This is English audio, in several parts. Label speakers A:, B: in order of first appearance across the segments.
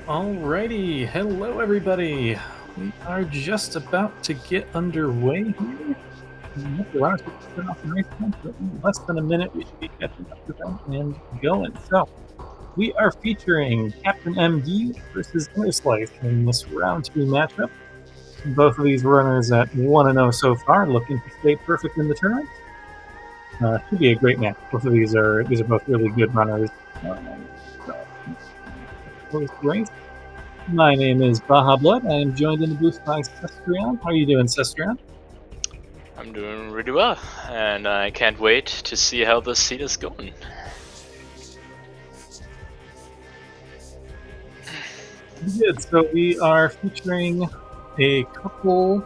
A: Alrighty, hello everybody. We are just about to get underway here. We're honestly starting off a nice one, so in less than a minute we should be catching up to them and going. So we are featuring Captain MD versus Interslice in this round two matchup. Both of these runners at 1-0 so far, looking to stay perfect in the tournament. Should be a great match. Both of these are both really good runners. Close race. My name is Baja Blood. I am joined in the booth by Sestrian. How are you doing, Sestrian?
B: I'm doing really well, and I can't wait to see how this seed is going.
A: Good. So we are featuring a couple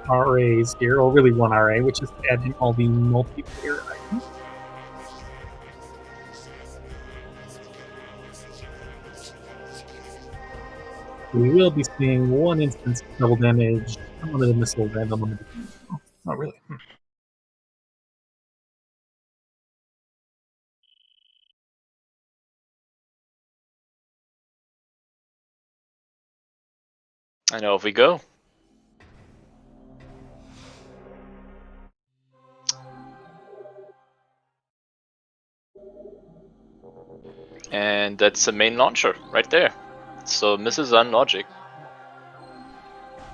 A: RAs here, or really one RA, which is to add in all the multiplayer items. We will be seeing one instance of double damage, unlimited missile, and unlimited. Oh, really?
B: I know if we go. And that's the main launcher right there. So misses on logic.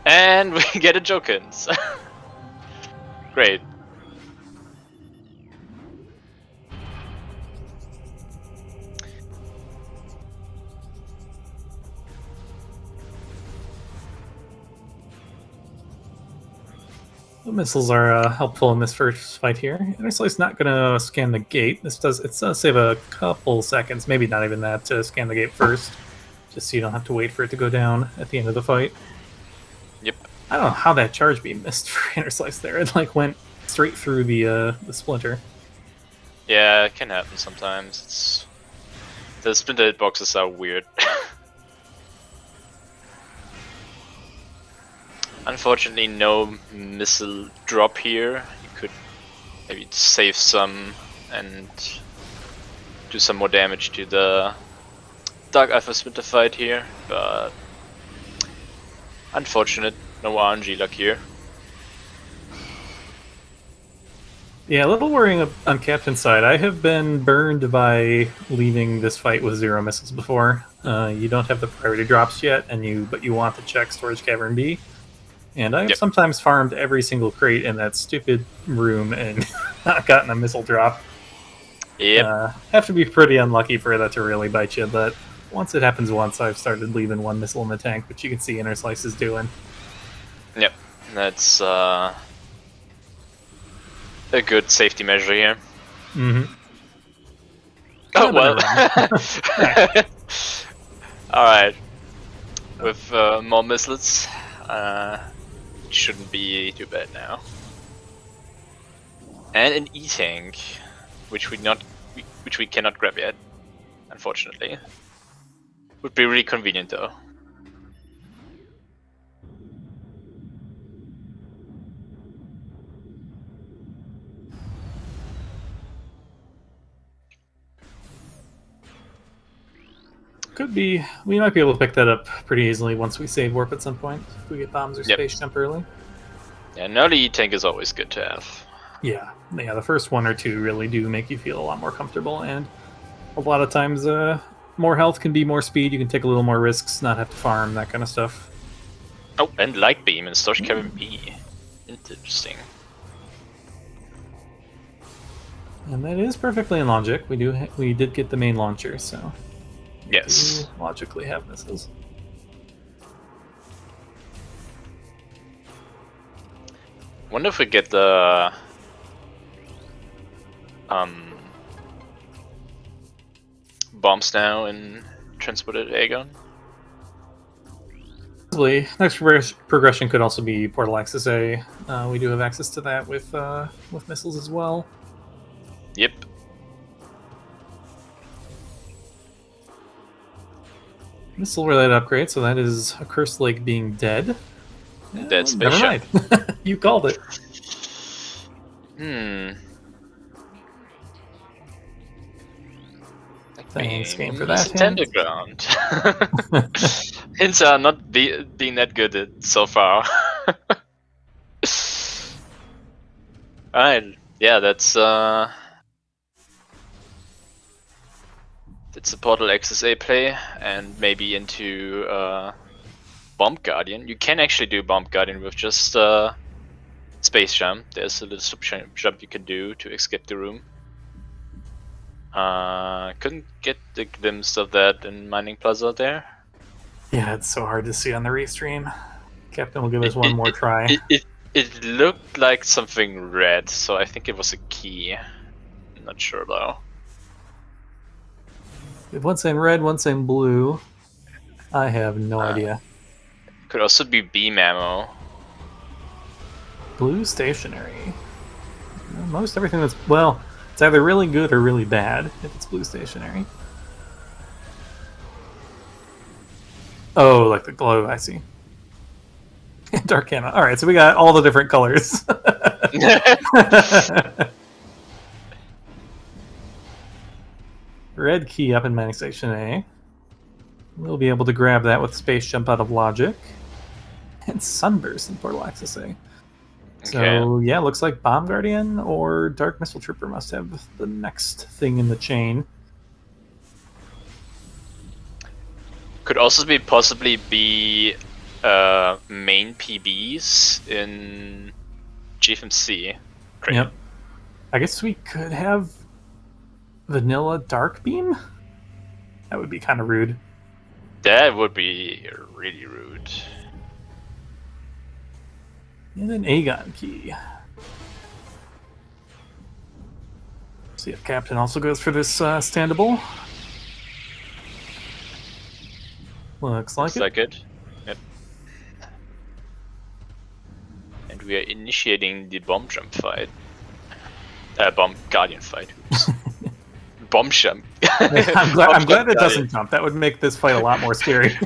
B: And we get a Jokins. Great.
A: The missiles are helpful in this first fight here. Interslice not going to scan the gate. It does save a couple seconds, maybe not even that, to scan the gate first, just so you don't have to wait for it to go down at the end of the fight.
B: Yep.
A: I don't know how that charge beam missed for Interslice there. It like went straight through the splinter.
B: Yeah, it can happen sometimes. The splinter boxes are weird. Unfortunately, no missile drop here. You could maybe save some and do some more damage to the Dark Alpha Splinter fight here, but unfortunate, no RNG luck here.
A: Yeah, a little worrying on Captain's side. I have been burned by leaving this fight with 0 missiles before. You don't have the priority drops yet, but you want to check Storage Cavern B. And I have sometimes farmed every single crate in that stupid room and not gotten a missile drop.
B: Yep.
A: Have to be pretty unlucky for that to really bite you, but once it happens once, I've started leaving one missile in the tank, which you can see Interslice is doing.
B: Yep, that's a good safety measure here.
A: Mm-hmm.
B: Oh, well. Alright. With more missiles, shouldn't be too bad now. And an E-tank, which we cannot grab yet, unfortunately. Would be really convenient though.
A: Could be. We might be able to pick that up pretty easily once we save warp at some point. If we get bombs or space jump early.
B: Yeah, an early E-tank is always good to have.
A: Yeah, the first one or two really do make you feel a lot more comfortable, and a lot of times more health can be more speed. You can take a little more risks, not have to farm, that kind of stuff.
B: Oh, and Light Beam and Storage Cavern B. Interesting.
A: And that is perfectly in logic. We did get the main launcher, so
B: yes,
A: we logically have missiles.
B: Wonder if we get the bombs now in transported Aegon.
A: Possibly. Next progression could also be Portal Access A. We do have access to that with missiles as well.
B: Yep.
A: Missile-related upgrade, so that is a Cursed Lake being dead.
B: Dead space ship.
A: You called it. Thanks, game, for
B: Is
A: that hint.
B: intended ground. Hints are not being that good so far. Alright, yeah, that's a Portal XSA play, and maybe into Bomb Guardian. You can actually do Bomb Guardian with just Space Jump. There's a little jump you can do to escape the room. Couldn't get the glimpse of that in Mining Plaza there.
A: Yeah, it's so hard to see on the restream. Captain will give us one more try.
B: It looked like something red, so I think it was a key. I'm not sure though.
A: We have one saying red, one saying blue. I have no idea.
B: Could also be beam ammo.
A: Blue stationary. Most everything that's, well, it's either really good or really bad if it's blue stationary. Oh, like the glow, I see. Dark ammo. Alright, so we got all the different colors. Red key up in Mining Station A. We'll be able to grab that with Space Jump out of Logic. And Sunburst in Portal Access A. So, yeah, looks like Bomb Guardian or Dark Missile Trooper must have the next thing in the chain.
B: Could also possibly be main PBs in GFMC. Great.
A: Yep. I guess we could have Vanilla Dark Beam? That would be kind of rude.
B: That would be really rude.
A: And an Aegon key. See if Captain also goes for this standable. Looks like
B: it. Yep. And we are initiating the bomb jump fight. Bomb guardian fight. Bomb jump.
A: I'm glad it doesn't jump. That would make this fight a lot more scary.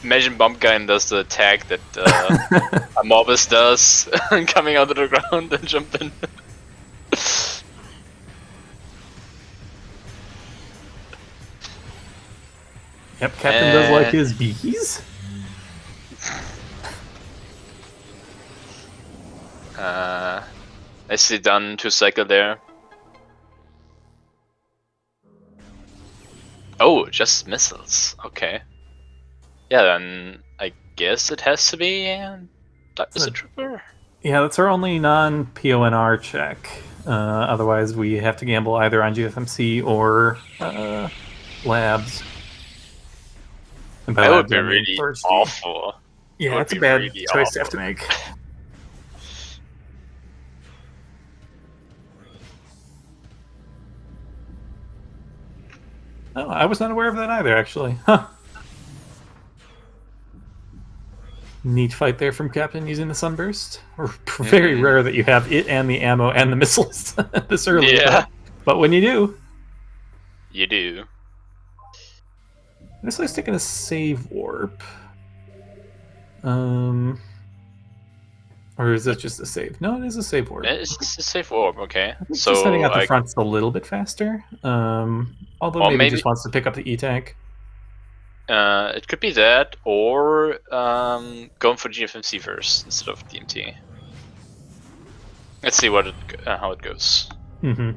B: Imagine Bomb Guy does the attack that Morbus does, coming out of the ground and jumping.
A: Yep, Captain does like his bees.
B: Nicely done to cycle there. Oh, just missiles. Okay. Yeah, then I guess it has to be Dark Missile Trooper.
A: Yeah, that's our only non-PONR check. Otherwise, we have to gamble either on GFMC or Labs. And
B: that would be really awful.
A: Yeah, that's a bad really choice to have to make. Oh, I was not aware of that either, actually. Huh. Neat fight there from Captain using the Sunburst. Very rare that you have it and the ammo and the missiles this early.
B: Yeah.
A: But when you do...
B: You do.
A: This looks taking a save warp. Or is it just a save? No, it is a save warp.
B: It's a save warp, okay.
A: So just heading out the front's a little bit faster. Although maybe just wants to pick up the E-Tank.
B: It could be that, or going for GFMC first instead of DMT. Let's see how it goes.
A: I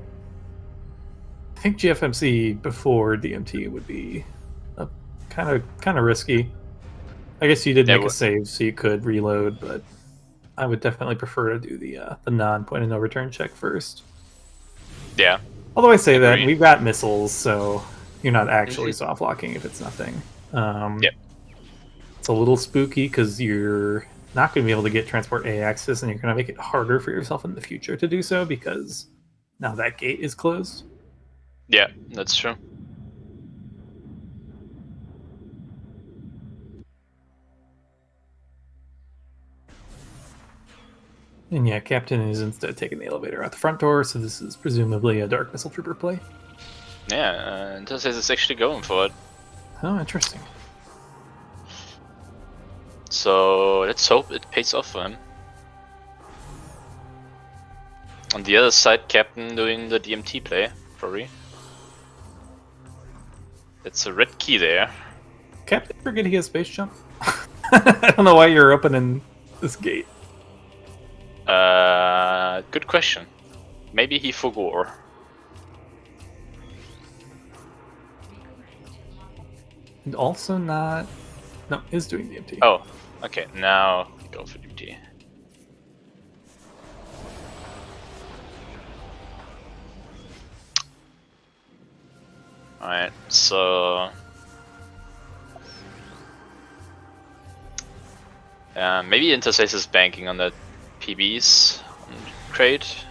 A: think GFMC before DMT would be kind of risky. I guess you did make a save, so you could reload, but I would definitely prefer to do the non-point of no return check first.
B: Yeah.
A: Although I say that we've got missiles, so you're not actually soft locking if it's nothing.
B: Yep.
A: It's a little spooky because you're not going to be able to get transport A access, and you're going to make it harder for yourself in the future to do so because now that gate is closed.
B: Yeah, that's true.
A: And yeah, Captain is instead taking the elevator out the front door, so this is presumably a Dark Missile Trooper play.
B: Yeah, Interslice is actually going for it.
A: Oh, interesting.
B: So let's hope it pays off for him. On the other side, Captain doing the DMT play, probably. That's a red key there.
A: Captain forget he has space jump? I don't know why you're opening this gate.
B: Good question. Maybe he forgot.
A: And also not... No, is doing DMT.
B: Oh, okay, now go for DMT. Alright, so... maybe Interslice is banking on the PBs on crate.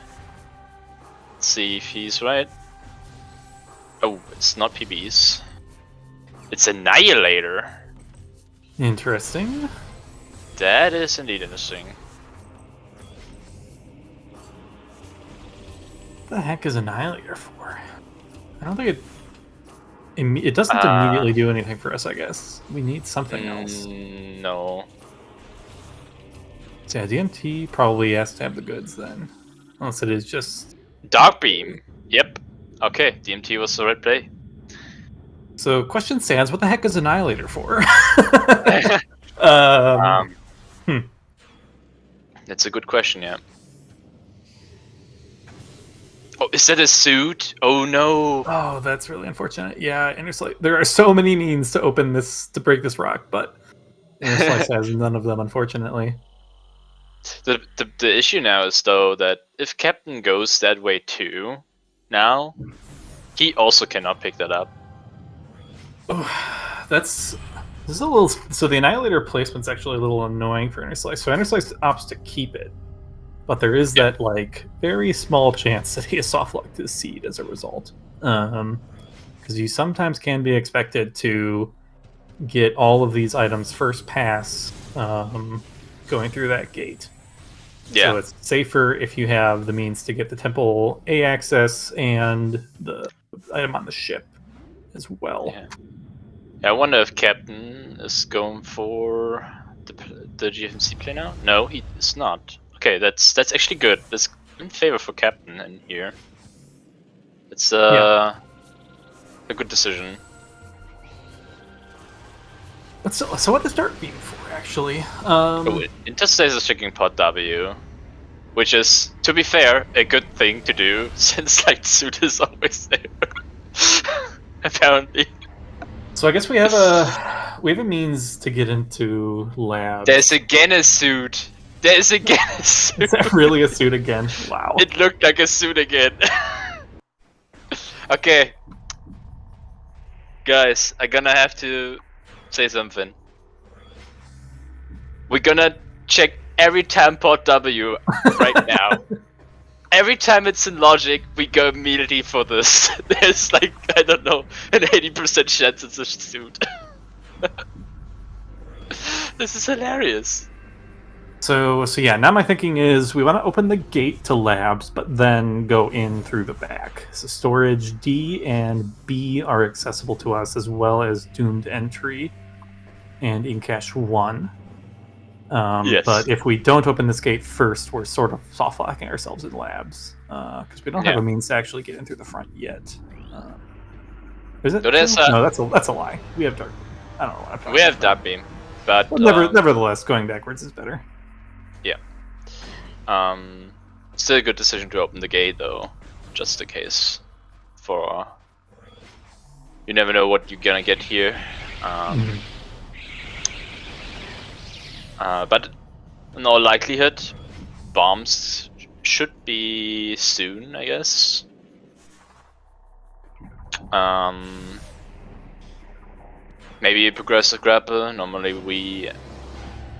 B: Let's see if he's right. Oh, it's not PBs. It's Annihilator.
A: Interesting.
B: That is indeed interesting.
A: What the heck is Annihilator for? I don't think it doesn't immediately do anything for us, I guess. We need something else.
B: No.
A: So yeah, DMT probably has to have the goods then. Unless it is just...
B: Dark Beam. Yep. Okay, DMT was the right play.
A: So question stands, what the heck is Annihilator for?
B: That's a good question, yeah. Oh, is that a suit? Oh no!
A: Oh, that's really unfortunate. Yeah, Interslice. There are so many means to open this, to break this rock, but Interslice has none of them, unfortunately.
B: The issue now is though that if Captain goes that way too, now he also cannot pick that up.
A: Oh, this is a little. So the Annihilator placement's actually a little annoying for Interslice. So Interslice opts to keep it, but there is that like very small chance that he has softlocked his seed as a result. Because you sometimes can be expected to get all of these items first pass going through that gate.
B: Yeah.
A: So it's safer if you have the means to get the Temple A access and the item on the ship as well.
B: Yeah. I wonder if Captain is going for the GFMC play now? No, he is not. Okay, that's actually good. That's in favor for Captain in here. It's a good decision.
A: But so what does Dark Beam for, actually?
B: Interslice is checking pod W, which is, to be fair, a good thing to do since like suit is always there. Apparently.
A: So I guess we have a means to get into labs.
B: There's again a suit. There's again a suit.
A: Is that really a suit again? Wow.
B: It looked like a suit again. Okay. Guys, I'm gonna have to say something. We're gonna check every time port W right now. Every time it's in logic, we go immediately for this. There's like, I don't know, an 80% chance it's a suit. This is hilarious.
A: So yeah, now my thinking is we want to open the gate to labs, but then go in through the back. So storage D and B are accessible to us, as well as doomed entry and in cache 1.
B: Yes.
A: But if we don't open this gate first, we're sort of soft locking ourselves in labs because we don't have a means to actually get in through the front yet. Is it? No, that's a lie. We have dark. I don't know what I'm talking about.
B: We have dark beam, but
A: nevertheless, going backwards is better.
B: Yeah. Still a good decision to open the gate though, just in case. For you never know what you're gonna get here. But in all likelihood, bombs should be soon, I guess. Maybe a progressive grapple. Normally we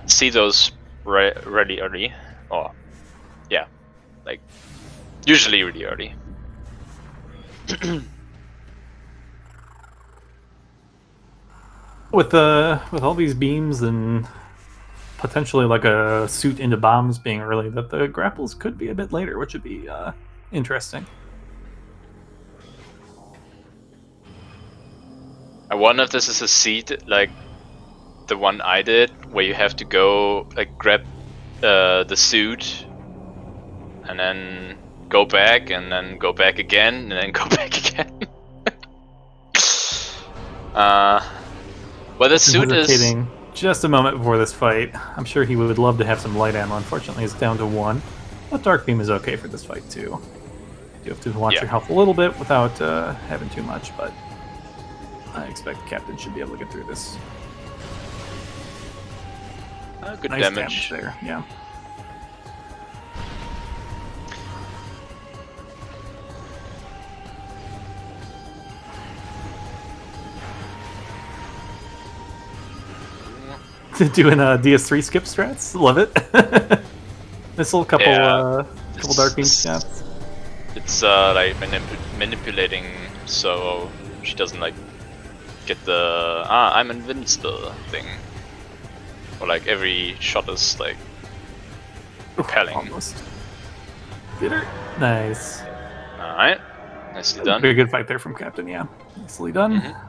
B: see those really early, or yeah, like usually really early.
A: With all these beams and potentially like a suit into bombs being early, that the grapples could be a bit later, which would be interesting.
B: I wonder if this is a seed like the one I did, where you have to go like grab the suit and then go back and then go back again and then go back again. Well, the suit is
A: hesitating just a moment before this fight. I'm sure he would love to have some light ammo. Unfortunately, it's down to 1. But Dark Beam is okay for this fight, too. You have to watch your health a little bit without having too much, but I expect Captain should be able to get through this.
B: good
A: Nice
B: damage.
A: there, yeah. Doing DS3 skip strats, love it. Missile, couple Dark Beam shots.
B: It's like manipulating, so she doesn't like get the I'm invincible thing, or like every shot is like repelling.
A: Almost. Did her? Nice.
B: All right, nicely done.
A: Very good fight there from Captain. Yeah, nicely done.
B: Mm-hmm.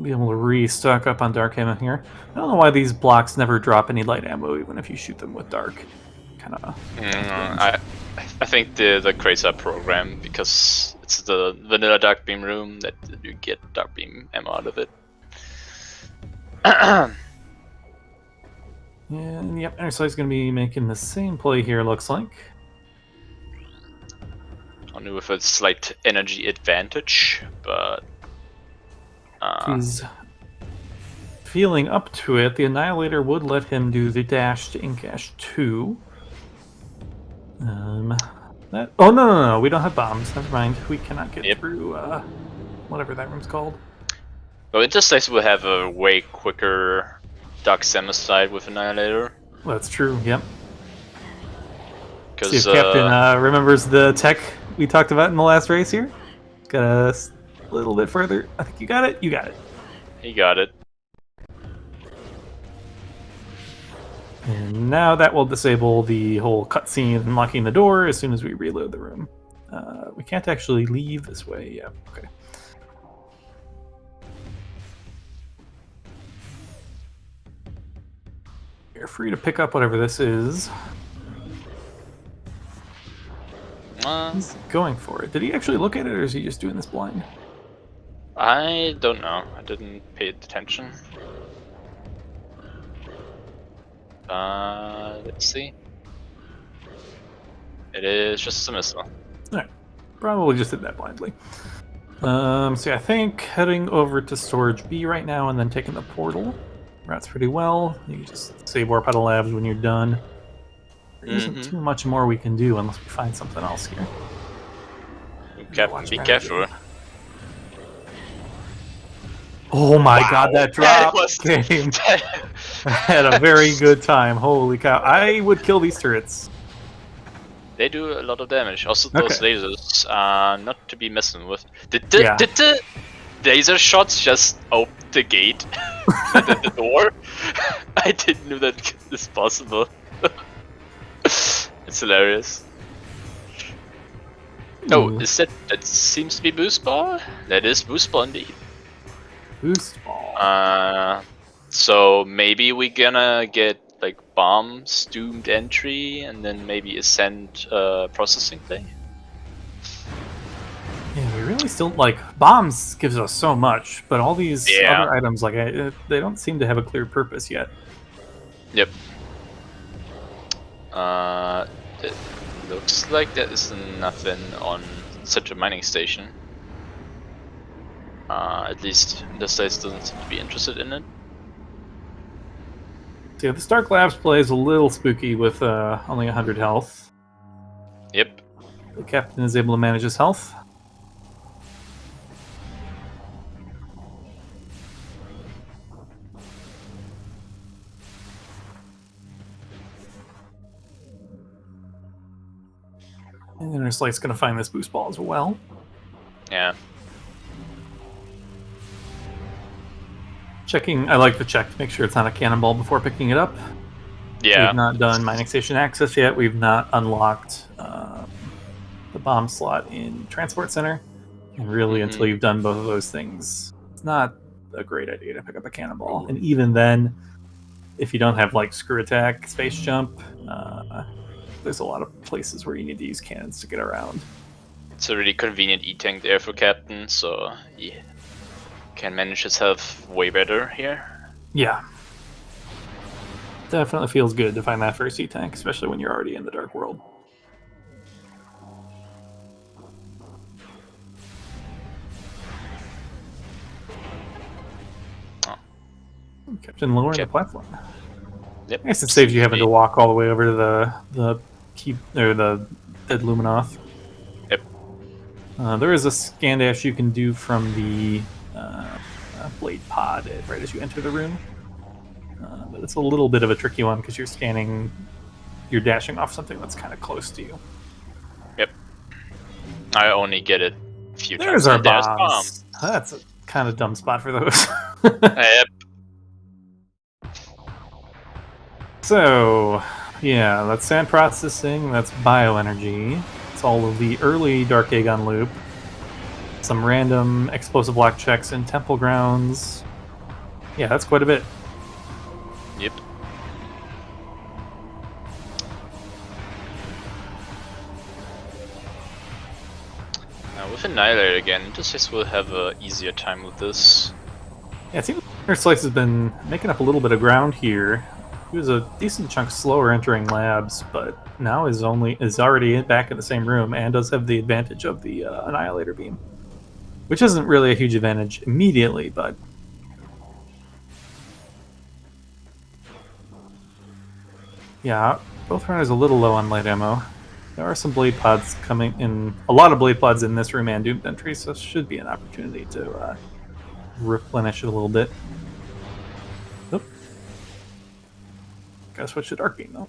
A: Be able to restock up on dark ammo here. I don't know why these blocks never drop any light ammo, even if you shoot them with dark. Kind of.
B: I think the crates are programmed because it's the vanilla dark beam room that you get dark beam ammo out of it.
A: And yep, Interslice is going to be making the same play here. Looks like.
B: Only with a slight energy advantage, but.
A: He's feeling up to it. The Annihilator would let him do the dash to Inkash 2. Oh no, we don't have bombs. Never mind. We cannot get through whatever that room's called.
B: Well, Interslice will have a way quicker Dark Samuside with Annihilator.
A: That's true. Yep.
B: Because
A: see if Captain remembers the tech we talked about in the last race here. Got a little bit further. I think you got it. You got it.
B: He got it.
A: And now that will disable the whole cutscene of unlocking the door as soon as we reload the room. We can't actually leave this way. Yeah, okay. You're free to pick up whatever this is. He's going for it. Did he actually look at it, or is he just doing this blind?
B: I don't know. I didn't pay attention. Let's see. It is just a missile.
A: Alright. Probably just did that blindly. So I think heading over to Storage B right now and then taking the portal. Routes pretty well. You can just save Warp Pedal Labs when you're done. There isn't too much more we can do unless we find something else here.
B: Captain, be careful.
A: Oh my god, that drop came. I had a very good time. Holy cow. I would kill these turrets.
B: They do a lot of damage. Also, those lasers are not to be messing with. Did the laser shots just open the gate at the door? I didn't know that is possible. It's hilarious. Oh, is that seems to be boost ball? That is boost ball indeed.
A: Boost ball.
B: So maybe we're gonna get like bombs, doomed entry, and then maybe ascend processing thing.
A: Yeah, we really still like bombs gives us so much, but all these other items like they don't seem to have a clear purpose yet.
B: Yep. It looks like there is nothing on such a mining station. At least Interslice doesn't seem to be interested in it.
A: Yeah, the Stark Labs play is a little spooky with only 100 health.
B: Yep.
A: The captain is able to manage his health. And Interslice's going to find this boost ball as well.
B: Yeah.
A: Checking, I like to check to make sure it's not a cannonball before picking it up.
B: Yeah.
A: We've not done mining station access yet. We've not unlocked the bomb slot in Transport Center. And really, until you've done both of those things, it's not a great idea to pick up a cannonball. And even then, if you don't have like screw attack, space jump, there's a lot of places where you need to use cannons to get around.
B: It's a really convenient E-tank there for Captain, so he can manage his health way better here.
A: Yeah. Definitely feels good to find that first E-tank, especially when you're already in the Dark World.
B: Oh.
A: Captain lowering the platform.
B: Yep.
A: I guess it saves you having to walk all the way over to the keep or the dead Luminoth.
B: Yep.
A: There is a scan dash you can do from the blade pod right as you enter the room, but it's a little bit of a tricky one because you're dashing off something that's kind of close to you.
B: Yep. I only get it a few
A: There's
B: times.
A: Our bombs. That's a kind of dumb spot for those.
B: Yep.
A: So, yeah, that's sand processing, that's bioenergy. It's all of the early Dark Aegon loop. Some random explosive block checks in temple grounds. Yeah, that's quite a bit.
B: Yep. Now with Annihilator again, Interslice will have an easier time with this.
A: Yeah, it seems like Interslice has been making up a little bit of ground here. He was a decent chunk slower entering labs, but now is already back in the same room and does have the advantage of the Annihilator beam, which isn't really a huge advantage immediately, but yeah, both runners a little low on light ammo. There are some blade pods coming in, a lot of blade pods in this room and Doomed Entry, so this should be an opportunity to replenish it a little bit. Nope. Gotta switch to Dark Beam, though.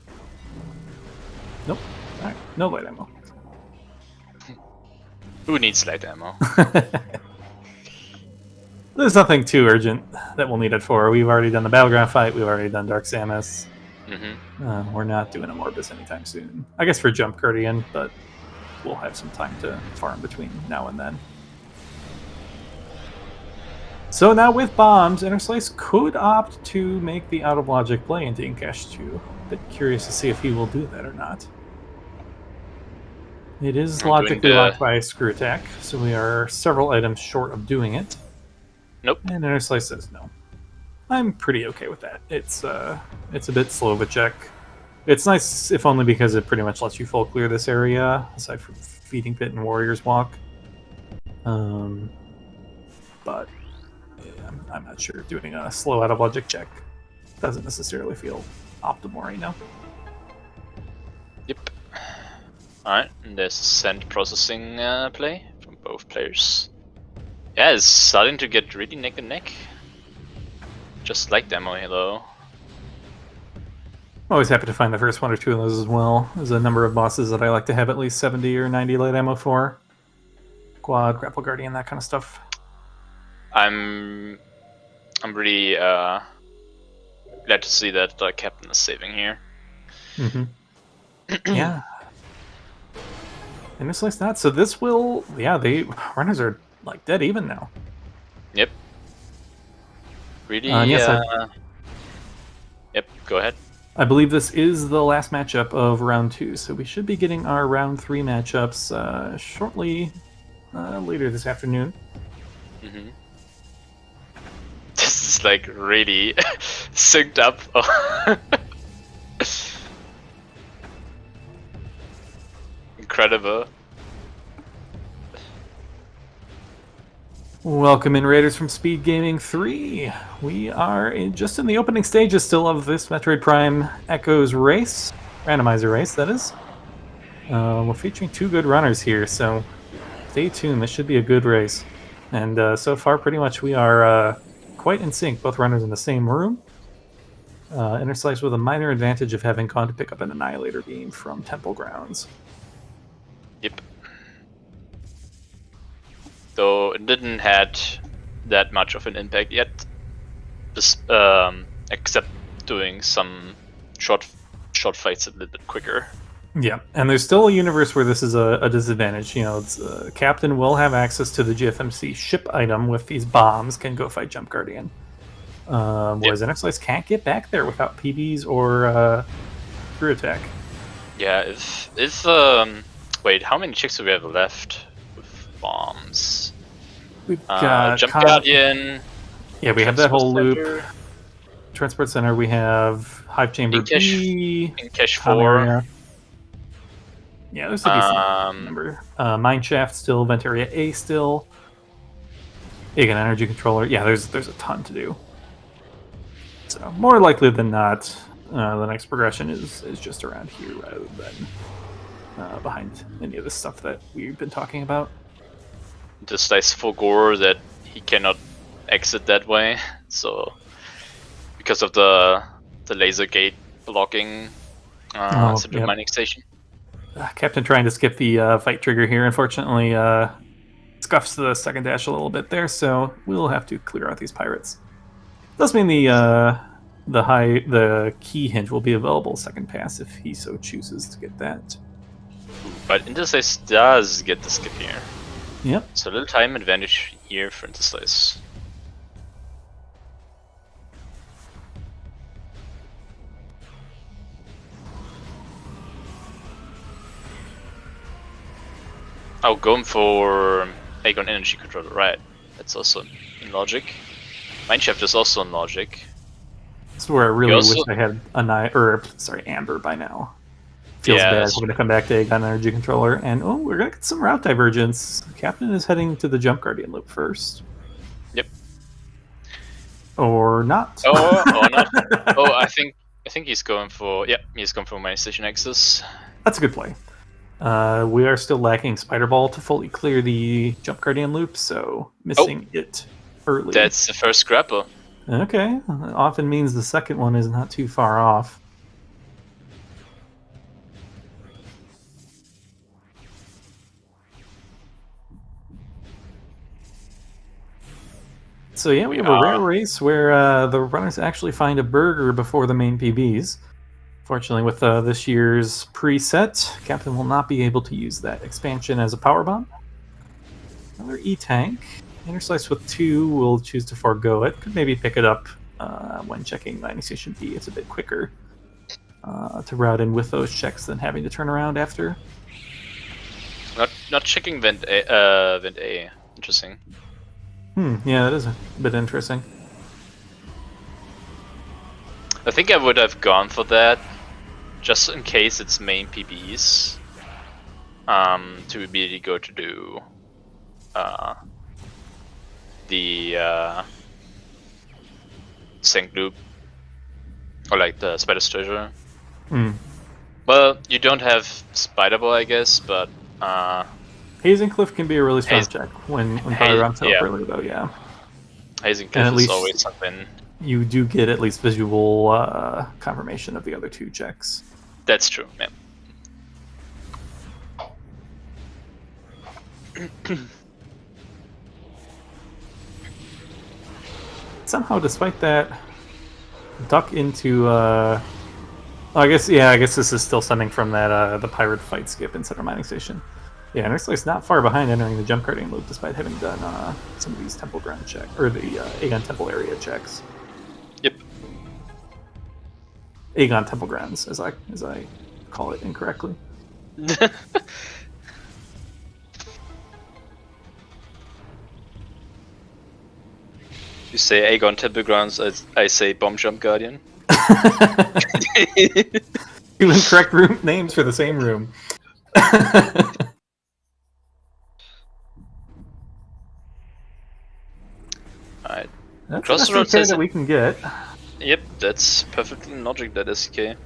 A: Nope. Alright, no light ammo.
B: Who needs light ammo?
A: There's nothing too urgent that we'll need it for. We've already done the Battleground fight, we've already done Dark Samus. We're not doing a Morbus anytime soon. I guess for Jump Guardian, but we'll have some time to farm between now and then. So now with bombs, Interslice could opt to make the out of logic play into Inkesh 2. Bit curious to see if he will do that or not. It is logically locked by a screw attack, so we are several items short of doing it.
B: Nope.
A: And Interslice says no. I'm pretty okay with that. It's a bit slow of a check. It's nice, if only because it pretty much lets you full clear this area, aside from Feeding Pit and Warrior's Walk. But yeah, I'm not sure doing a slow out of logic check doesn't necessarily feel optimal right now.
B: Yep. Alright, and there's a send processing play from both players. Yeah, it's starting to get really neck and neck. Just like demo Halo.
A: I'm always happy to find the first one or two of those as well. There's a number of bosses that I like to have at least 70 or 90 light ammo for. Quad, Grapple Guardian, that kind of stuff.
B: I'm really glad to see that the Captain is saving here.
A: Mm-hmm. Yeah. And it's like that. So this will, yeah, runners are like dead even now.
B: Yep. Really?
A: Yes,
B: Yep, go ahead.
A: I believe this is the last matchup of round 2, so we should be getting our round 3 matchups shortly later this afternoon.
B: Mm-hmm. This is like really synced up. Incredible.
A: Welcome in, Raiders from SpeedGaming 3. We are just in the opening stages still of this Metroid Prime Echoes race. Randomizer race, that is. We're featuring 2 good runners here, so stay tuned. This should be a good race. And so far, pretty much we are quite in sync. Both runners in the same room. Interslice with a minor advantage of having gone to pick up an Annihilator beam from Temple Grounds.
B: Yep. Though it didn't had that much of an impact yet, except doing some short fights a little bit quicker.
A: Yeah, and there's still a universe where this is a disadvantage. You know, Captain will have access to the GFMC ship item with these bombs, can go fight Jump Guardian. Whereas Interslice can't get back there without PBs or crew attack.
B: Yeah, if wait, how many chicks do we have left with bombs?
A: We've got
B: Jump Guardian.
A: Yeah, we have that whole loop.
B: Center,
A: Transport Center. We have Hive Chamber B.
B: in Cache
A: Comm
B: 4.
A: area. Yeah, there's a decent number. Mine Shaft still. Vent Area A still. Aegon Energy Controller. Yeah, there's a ton to do. So more likely than not, the next progression is just around here rather than behind any of the stuff that we've been talking about.
B: Just nice for Gore that he cannot exit that way, so because of the laser gate blocking central mining station.
A: Captain trying to skip the fight trigger here, unfortunately scuffs the second dash a little bit there, so we'll have to clear out these pirates. Does mean the key hinge will be available second pass if he so chooses to get that.
B: But Interslice does get the skip here.
A: Yep.
B: So a little time advantage here for Interslice. Oh, going for Aegon Energy Controller, right. That's also in logic. Mineshaft is also in logic.
A: This is where I really wish I had Amber by now. Feels bad having to come back to Aegon Energy Controller. And we're going to get some route divergence. Captain is heading to the Jump Guardian loop first.
B: Yep.
A: Or not.
B: Or not. Oh, I think he's going for Mine Station Access.
A: That's a good play. We are still lacking Spider Ball to fully clear the Jump Guardian loop, so missing it early.
B: That's the first grapple.
A: Okay, that often means the second one is not too far off. So yeah, we have a rare race where the runners actually find a burger before the main PBs. Fortunately, with this year's preset, Captain will not be able to use that expansion as a power bomb. Another E-Tank. Interslice with 2 will choose to forego it. Could maybe pick it up when checking Mining Station B. It's a bit quicker to route in with those checks than having to turn around after.
B: Not checking Vent A. Interesting.
A: Yeah, that is a bit interesting.
B: I think I would have gone for that, just in case it's main PBs, to immediately go to do the Sink Loop, or like the Spider's Treasure. Well, you don't have Spider Ball, I guess, but
A: Hazing Cliff can be a really strong check when Fire on top early, though, yeah.
B: Hazing Cliff is always something.
A: You do get at least visual confirmation of the other 2 checks.
B: That's true, yeah.
A: Somehow, despite that, duck into. I guess this is still stemming from that the pirate fight skip in Center Mining Station. Yeah, Interslice not far behind entering the Jump Guardian loop, despite having done some of these Temple Ground checks or the Aegon Temple area checks.
B: Yep.
A: Aegon Temple Grounds, as I call it incorrectly.
B: You say Aegon Temple Grounds, I say Bomb Jump Guardian.
A: Two incorrect names for the same room.
B: Alright.
A: Crossroads that we can get.
B: Yep, that's perfectly in logic, that SK.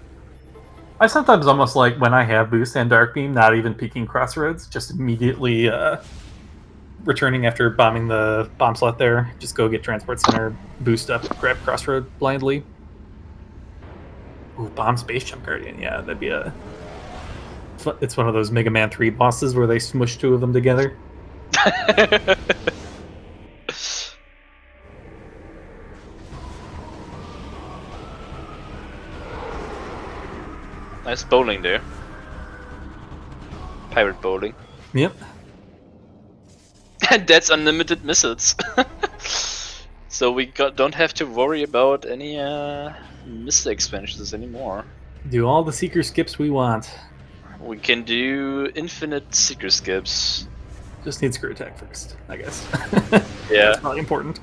A: I sometimes almost like when I have Boost and Dark Beam, not even peeking Crossroads, just immediately returning after bombing the bomb slot there. Just go get Transport Center, boost up, grab Crossroad blindly. Ooh, bomb Space Jump Guardian, yeah, that'd be a... It's one of those Mega Man 3 bosses where they smush 2 of them together.
B: Nice bowling there. Pirate bowling.
A: Yep.
B: And that's unlimited missiles. So So we don't have to worry about any missile expansions anymore.
A: Do all the seeker skips we want.
B: We can do infinite seeker skips.
A: Just need screw attack first, I guess.
B: Yeah.
A: That's probably important.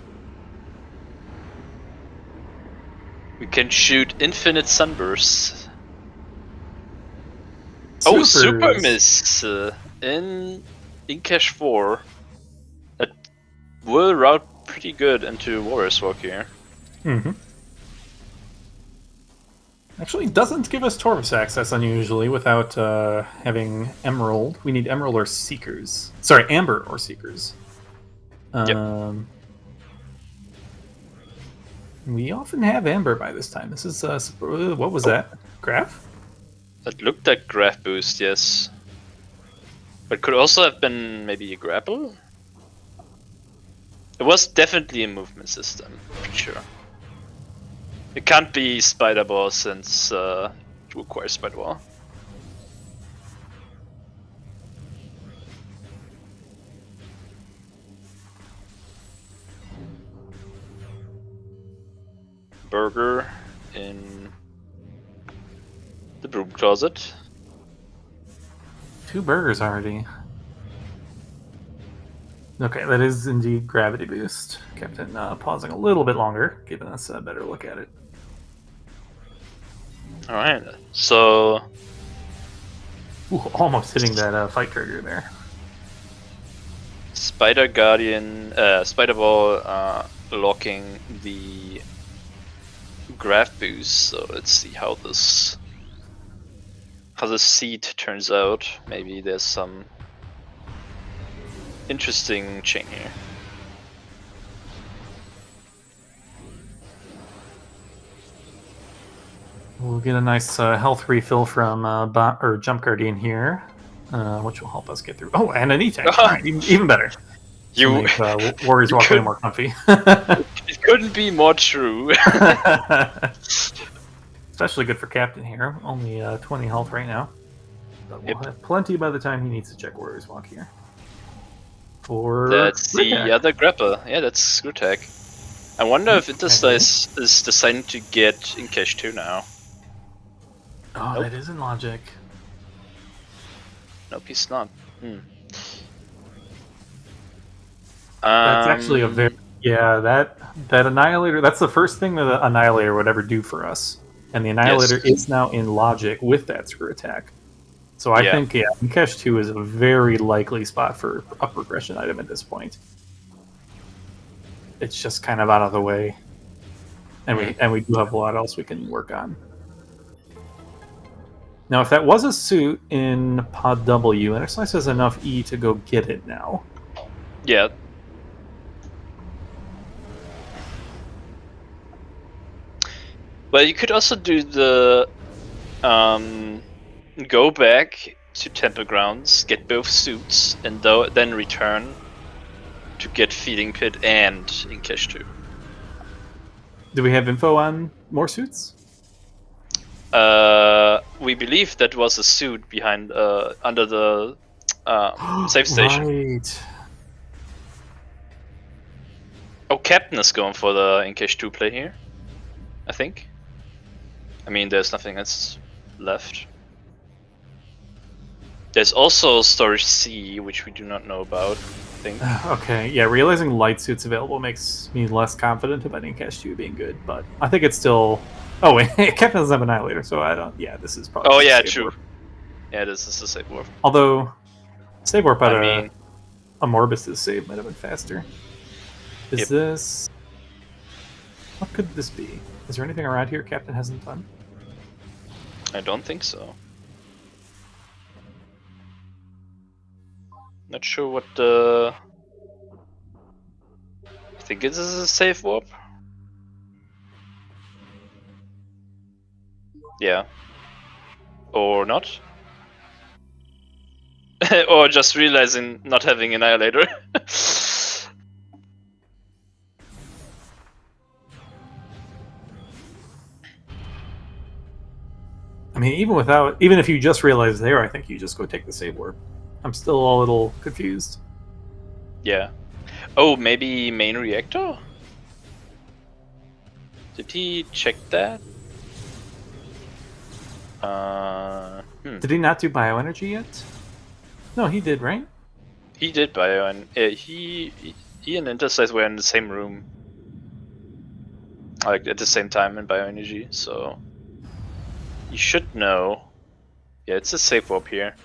B: We can shoot infinite sunbursts. Oh, super miss in Cache 4. That will route pretty good into Warrior's Walk here.
A: Mm-hmm. Actually, doesn't give us Taurus access unusually without having Emerald. We need Emerald or Seekers. Sorry, Amber or Seekers.
B: Yep.
A: We often have Amber by this time. This is what was that? Graph?
B: That looked like graph boost, yes. But could also have been maybe a grapple? It was definitely a movement system, pretty sure. It can't be Spider Ball since it requires Spider Ball. Burger in the broom closet.
A: 2 burgers already. Okay, that is indeed gravity boost. Captain pausing a little bit longer, giving us a better look at it.
B: Alright, so...
A: Ooh, almost hitting that fight trigger there.
B: Spider Guardian, Spider Ball locking the graph boost, so let's see how the seed turns out. Maybe there's some interesting chain here.
A: We'll get a nice health refill from Jump Guardian here, which will help us get through. Oh, and an E-Tank. Right, even better.
B: You
A: make, Warriors walk way more comfy.
B: It couldn't be more true.
A: Especially good for Captain here. Only 20 health right now. But we'll have plenty by the time he needs to check Warriors Walk here.
B: That's the other grapple. Yeah, that's Screw Tag. I wonder if Interslice is deciding to get in Cache 2 now.
A: Oh, nope. That is in logic.
B: Nope, he's not.
A: That's actually a very... Yeah, that Annihilator... That's the first thing that the Annihilator would ever do for us. And the Annihilator is now in logic with that screw attack. So I think, Cache 2 is a very likely spot for a progression item at this point. It's just kind of out of the way. And we do have a lot else we can work on. Now, if that was a suit in Pod W, Interslice has enough E to go get it now.
B: Yeah. Well, you could also do the go back to Temple Grounds, get both suits, and then return to get Feeding Pit and in Cache 2.
A: Do we have info on more suits?
B: We believe that was a suit behind under the safe station.
A: Right.
B: Oh, Captain is going for the in Cache 2 play here, I think. I mean, there's nothing else left. There's also Storage C, which we do not know about, I think.
A: Okay, yeah, realizing light suits available makes me less confident about Cache 2 being good, but I think it's still... Oh, wait, Captain doesn't have Annihilator, so I don't... Yeah, this is probably...
B: Oh, yeah, true. Warp. Yeah, this is a save warp.
A: Although, save warp out of a Morbus' save might have been faster. Is this... What could this be? Is there anything around here Captain hasn't done?
B: I don't think so. Not sure what the... I think this is a save warp. Yeah. Or not. Or just realizing not having Annihilator.
A: I mean, even if you just realize there, I think you just go take the save warp. I'm still a little confused.
B: Yeah. Oh, maybe main reactor? Did he check that?
A: Did he not do bioenergy yet? No, he did, right?
B: He did bio, and he and Interslice were in the same room, like at the same time in bioenergy. So you should know. Yeah, it's a safe warp here.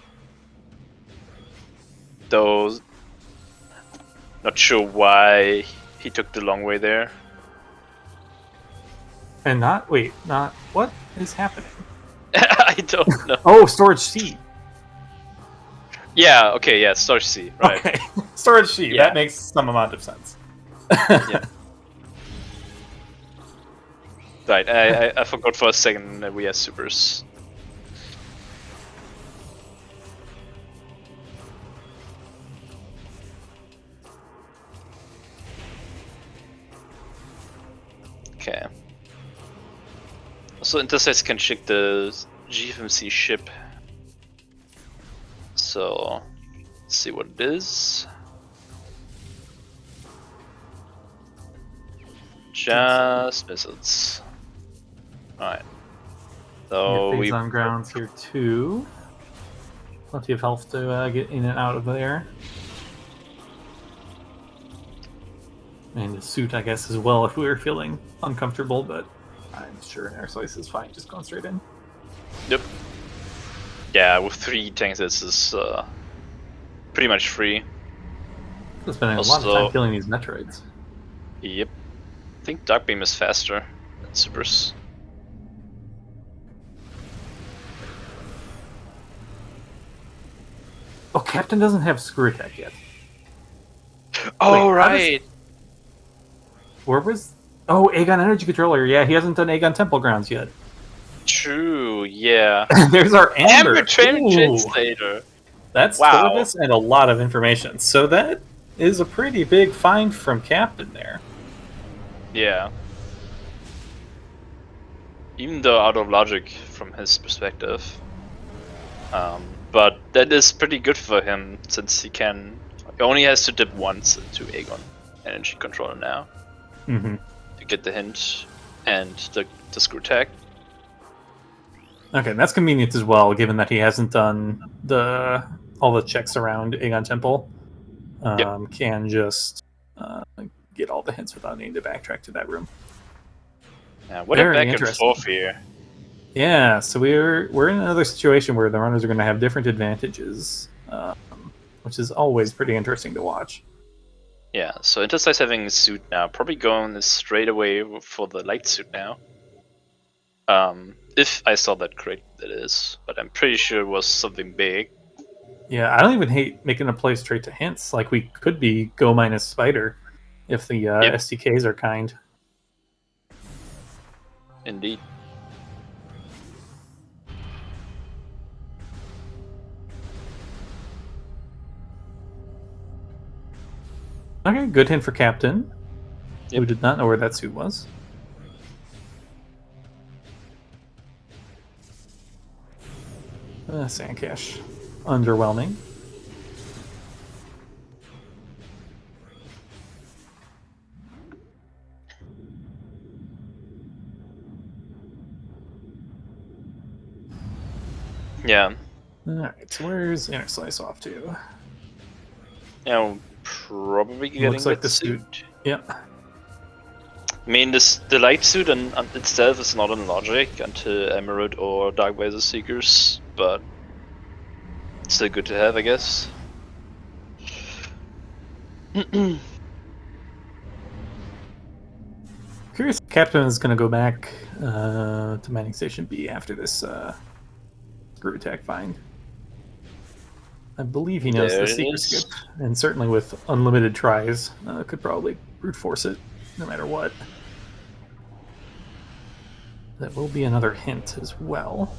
B: Though, not sure why he took the long way there.
A: And not what is happening?
B: I don't know.
A: Oh, storage C.
B: Yeah. Okay. Yeah. Storage C. Right.
A: Okay, storage C.
B: Yeah.
A: That makes some amount of sense.
B: Yeah. Right. I forgot for a second that we have supers. Okay. So Interslice can check the GFMC ship. So let's see what it is. Just missiles. Alright. So
A: Phase on grounds here too. Plenty of health to get in and out of there. And the suit, I guess, as well if we were feeling uncomfortable, but I'm sure Interslice is fine just going straight in.
B: Yep. Yeah, with 3 tanks, this is pretty much free.
A: We're spending a lot of time killing these Metroids.
B: Yep. I think Dark Beam is faster than supers.
A: Oh, Captain doesn't have screw attack yet.
B: Oh,
A: Wait,
B: right!
A: Where was... Oh, Aegon Energy Controller. Yeah, he hasn't done Aegon Temple Grounds yet.
B: True, yeah.
A: There's our Amber.
B: Translator.
A: That's
B: wow.
A: Corvus and a lot of information. So that is a pretty big find from Captain there.
B: Yeah. Even though out of logic from his perspective. But that is pretty good for him since he only has to dip once into Aegon Energy Controller now.
A: Mm-hmm.
B: To get the hint and the screw tag.
A: Okay, and that's convenient as well, given that he hasn't done all the checks around Aegon Temple.
B: Yep.
A: Can just get all the hints without needing to backtrack to that room.
B: Yeah, what a back and forth here.
A: Yeah, so we're in another situation where the runners are going to have different advantages, which is always pretty interesting to watch.
B: Yeah, so Interslice having a suit now, probably going straight away for the light suit now. If I saw that correct, that is, but I'm pretty sure it was something big.
A: Yeah, I don't even hate making a play straight to hints. Like, we could be go minus Spider if the SDKs are kind.
B: Indeed.
A: Okay, good hint for Captain,
B: Yep.
A: who did not know where that suit was. Sandcash. Underwhelming.
B: Yeah.
A: Alright, so where's Interslice off to?
B: Now, probably getting
A: Looks like
B: that
A: the suit. Yep.
B: I mean, the light suit on itself is not in logic until Emerald or Dark Visor Seekers, but it's still good to have, I guess.
A: Curious if Captain is going to go back to Mining Station B after this screw attack find. I believe he knows the secret skip, and certainly with unlimited tries, could probably brute force it no matter what. That will be another hint as well.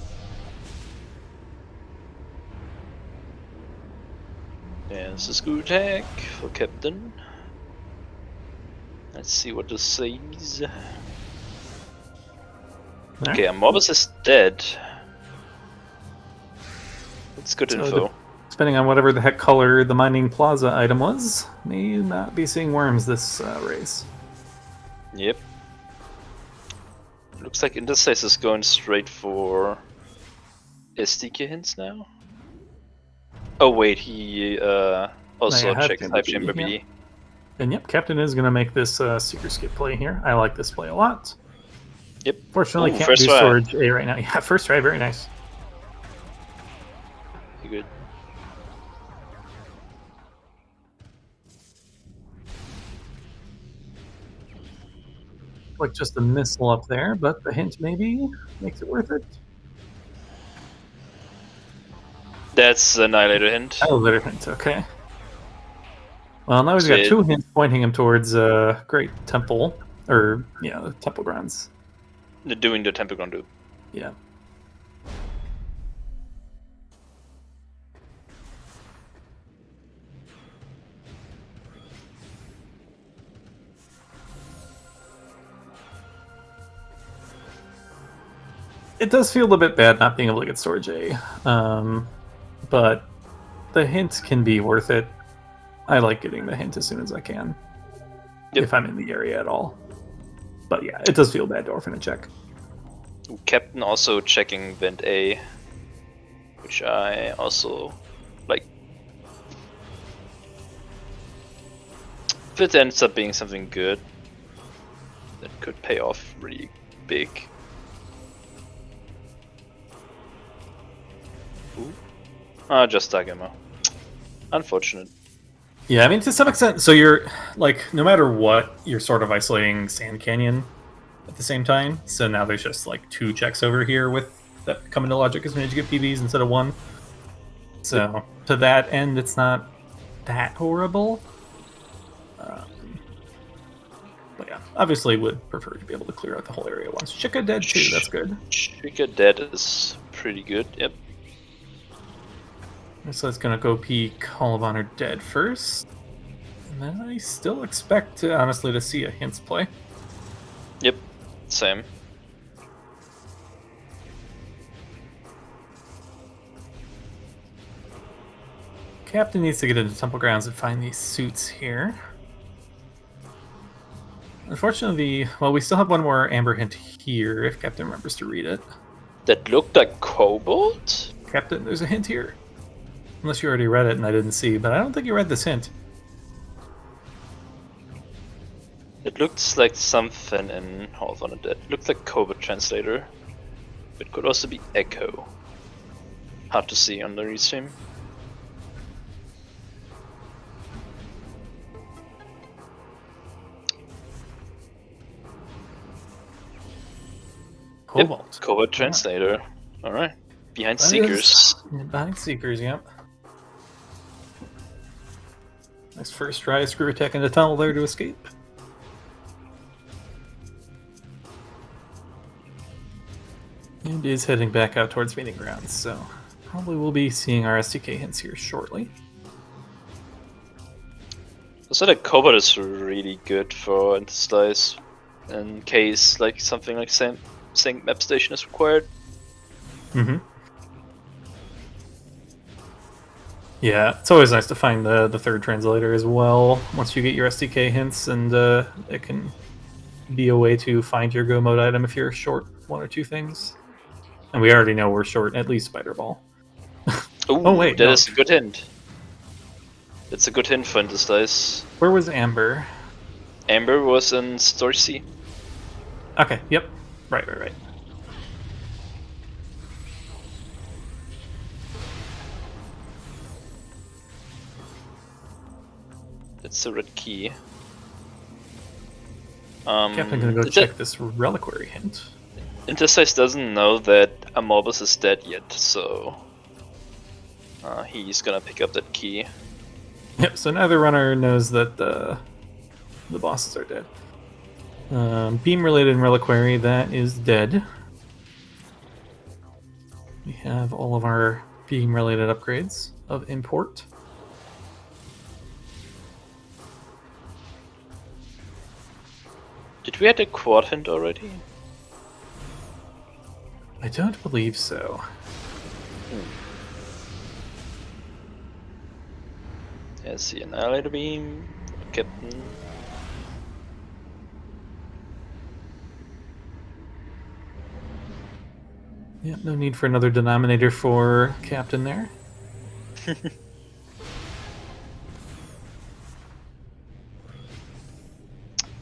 B: There's a screw attack for Captain. Let's see what this says. Okay, Morbus is dead. That's good info.
A: Depending on whatever the heck color the Mining Plaza item was, may not be seeing worms this race.
B: Yep. Looks like Interslice is going straight for SDK hints now. Oh wait, he also
A: I have
B: checks
A: Chamber
B: 5 Chamber
A: BD, yeah.
B: BD.
A: And yep, Captain is going to make this Seeker Skip play here. I like this play a lot.
B: Yep.
A: Fortunately,
B: Ooh,
A: can't
B: first
A: do
B: try.
A: storage A right now. Yeah, first try, very nice.
B: Good.
A: Like just a missile up there, but the hint maybe makes it worth it.
B: That's Annihilator hint.
A: Elevator hint, okay. Well, now he's got
B: So
A: two hints pointing him towards Great Temple, or, yeah, the Temple Grounds.
B: doing the Temple Ground loop.
A: Yeah. It does feel a bit bad not being able to get storage A, but the hint can be worth it. I like getting the hint as soon as I can, if I'm in the area at all. But yeah, it does feel bad to orphan a check.
B: Captain also checking vent A, which I also like. If it ends up being something good, that could pay off really big. Ooh. Ah, just dark ammo. Unfortunate.
A: Yeah, I mean, to some extent, so you're, like, no matter what, you're sort of isolating Sand Canyon at the same time. So now there's just, like, 2 checks over here with that come into logic as managed to get PBs instead of 1. So, to that end, it's not that horrible. But yeah, obviously would prefer to be able to clear out the whole area once. Chica dead too, that's good.
B: Chica dead is pretty good, yep.
A: So it's gonna go peek Hall of Honor dead first. And then I still expect, honestly, to see a hints play.
B: Yep, same.
A: Captain needs to get into Temple Grounds and find these suits here. Unfortunately, well, we still have one more Amber hint here, if Captain remembers to read it.
B: That looked like Cobalt?
A: Captain, there's a hint here. Unless you already read it and I didn't see, but I don't think you read this hint.
B: It looks like something in Hall of Honor Dead. It looked like Cobalt Translator. It could also be Echo. Hard to see on the restream.
A: Cobalt.
B: Yep, Cobalt Translator. Alright. Behind Seekers.
A: Behind Seekers, yep. Nice first try, screw attack into tunnel there to escape. And is heading back out towards meeting grounds, so probably we'll be seeing our STK hints here shortly.
B: So that Cobalt is really good for Interslice in case like something like sync map station is required.
A: Mm-hmm. Yeah, it's always nice to find the third translator as well. Once you get your SDK hints, and it can be a way to find your go mode item if you're short 1 or 2 things. And we already know we're short at least Spider Ball.
B: Ooh,
A: Oh wait,
B: that
A: no.
B: is a good hint. That's a good hint for Interslice.
A: Where was Amber?
B: Amber was in Store C.
A: Okay, yep. Right.
B: That's the red key.
A: Captain gonna go check this reliquary hint.
B: Interslice doesn't know that Amorbus is dead yet, so he's gonna pick up that key.
A: Yep, so neither runner knows that the bosses are dead. Beam related and reliquary, that is dead. We have all of our beam related upgrades of import.
B: Did we have a quad hint already?
A: I don't believe so.
B: There's the Annihilator Beam, Captain.
A: Yeah, no need for another denominator for Captain there.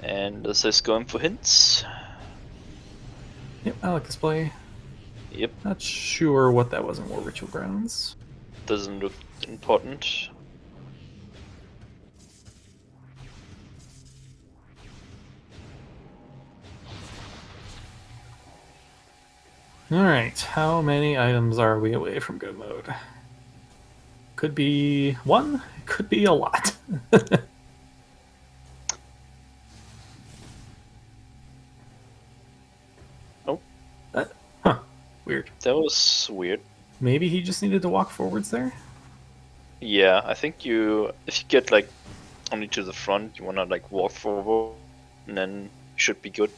B: And this is going for hints.
A: Yep, I like this play.
B: Yep,
A: Not sure what that was in War Ritual Grounds.
B: doesn't look important.
A: Alright, how many items are we away from go mode? Could be one, could be a lot.
B: Oh.
A: Huh, weird.
B: That was weird.
A: Maybe he just needed to walk forwards there?
B: Yeah, I think if you get like only to the front, you wanna like walk forward, and then you should be good.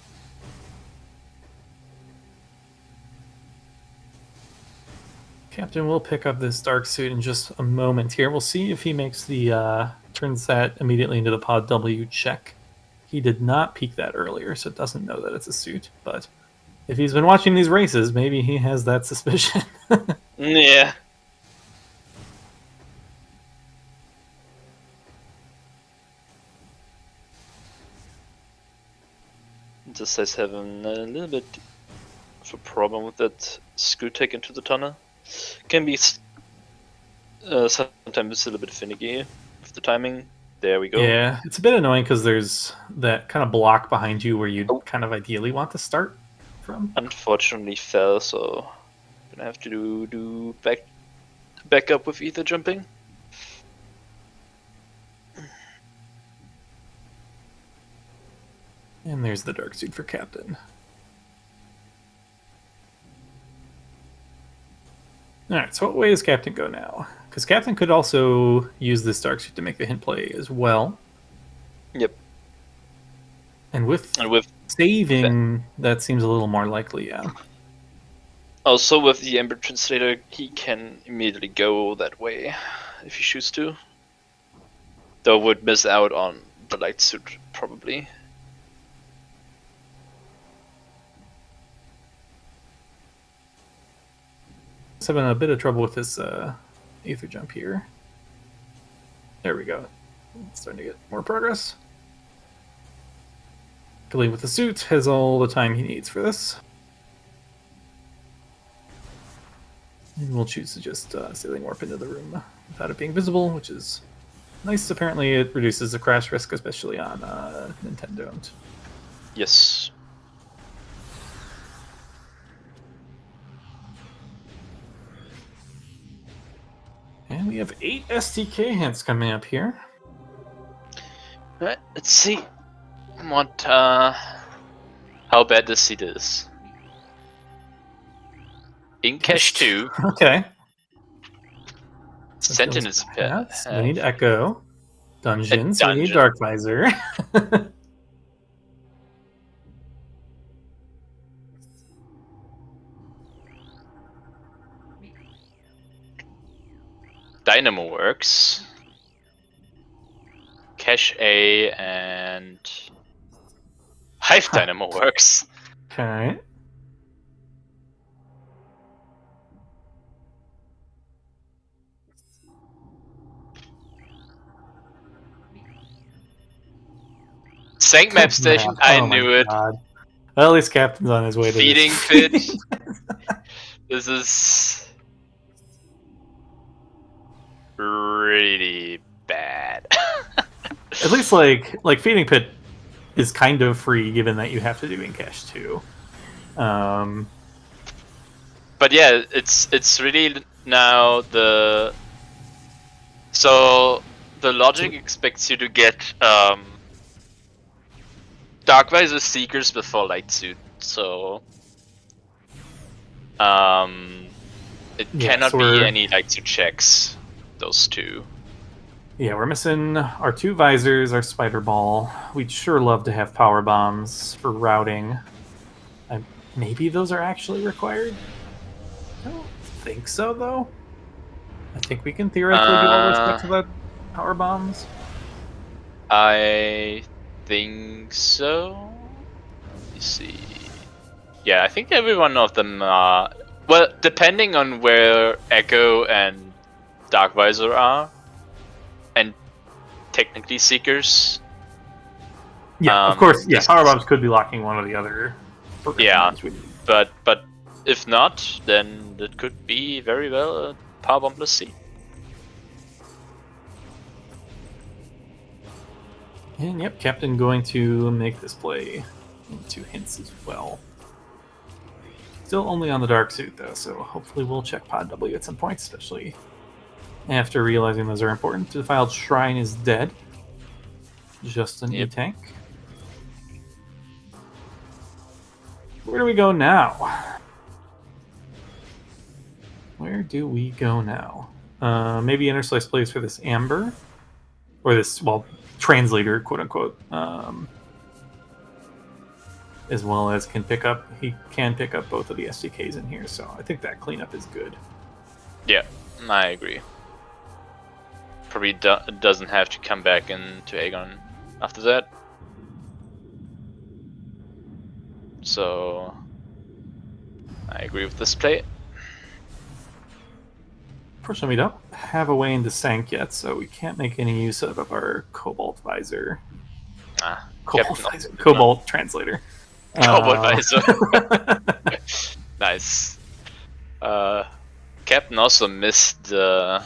A: Captain will pick up this dark suit in just a moment here. We'll see if he makes the turns that immediately into the pod W check. He did not peek that earlier, so it doesn't know that it's a suit, but if he's been watching these races, maybe he has that suspicion.
B: Yeah. Just says having a little bit of a problem with that screw take into the tunnel. Can be sometimes a little bit finicky with the timing. There we go.
A: Yeah, it's a bit annoying because there's that kind of block behind you where you kind of ideally want to start from.
B: Unfortunately fell, so gonna have to do back up with ether jumping.
A: And there's the dark suit for Captain. Alright, so what way does Captain go now? Because Captain could also use this dark suit to make the hint play as well.
B: Yep.
A: And with
B: And with
A: saving, that seems a little more likely, yeah.
B: also with the Ember Translator, he can immediately go that way if he chooses to. Though would miss out on the light suit probably.
A: He's having a bit of trouble with this ether jump here. There we go. It's starting to get more progress. Gillian with the suit has all the time he needs for this. And we'll choose to just sailing warp into the room without it being visible, which is nice. Apparently it reduces the crash risk, especially on Nintendo.
B: Yes.
A: And we have 8 STK hints coming up here.
B: Alright, let's see what how bad this seed is. In cache 2.
A: Okay.
B: Sentinels
A: Paths, we need Echo. Dungeons, we need
B: dungeon.
A: Dark Visor.
B: Dynamo Works. Cache A and Hive Dynamo Works.
A: Okay.
B: Sank Map Station, I knew it.
A: God. Well, at least Captain's on his way to
B: Feeding
A: this.
B: Pit. This is really bad.
A: At least like Feeding Pit is kind of free, given that you have to do in cache too.
B: But yeah, it's really now the logic expects you to get Dark Visor Seekers before Light Suit, so it cannot be any Light Suit checks. Those two.
A: Yeah, we're missing our 2 visors, our spider ball. We'd sure love to have power bombs for routing. Maybe those are actually required? I don't think so, though. I think we can theoretically do all those stuff without power bombs.
B: I think so. Let me see. Yeah, I think every one of them Well, depending on where Echo and Darkvisor are, and technically Seekers.
A: Yeah, of course. Yeah,
B: This,
A: power bombs could be locking one or the other.
B: yeah,
A: We need.
B: but if not, then it could be very well a power bomb plus C.
A: And yep, Captain going to make this play into hints as well. Still only on the dark suit though, so hopefully we'll check pod W at some point, especially after realizing those are important. Defiled Shrine is dead. Just an E-tank. Where do we go now? Where do we go now? Maybe Interslice plays for this Amber. Or this, well, translator, quote unquote. As well as he can pick up both of the SDKs in here, so I think that cleanup is good.
B: Yeah, I agree. Probably doesn't have to come back into Aegon after that. So I agree with this play.
A: Unfortunately, we don't have a way into Sank yet, so we can't make any use of our Cobalt Visor. Cobalt Translator.
B: Cobalt Visor. Nice. Captain also missed the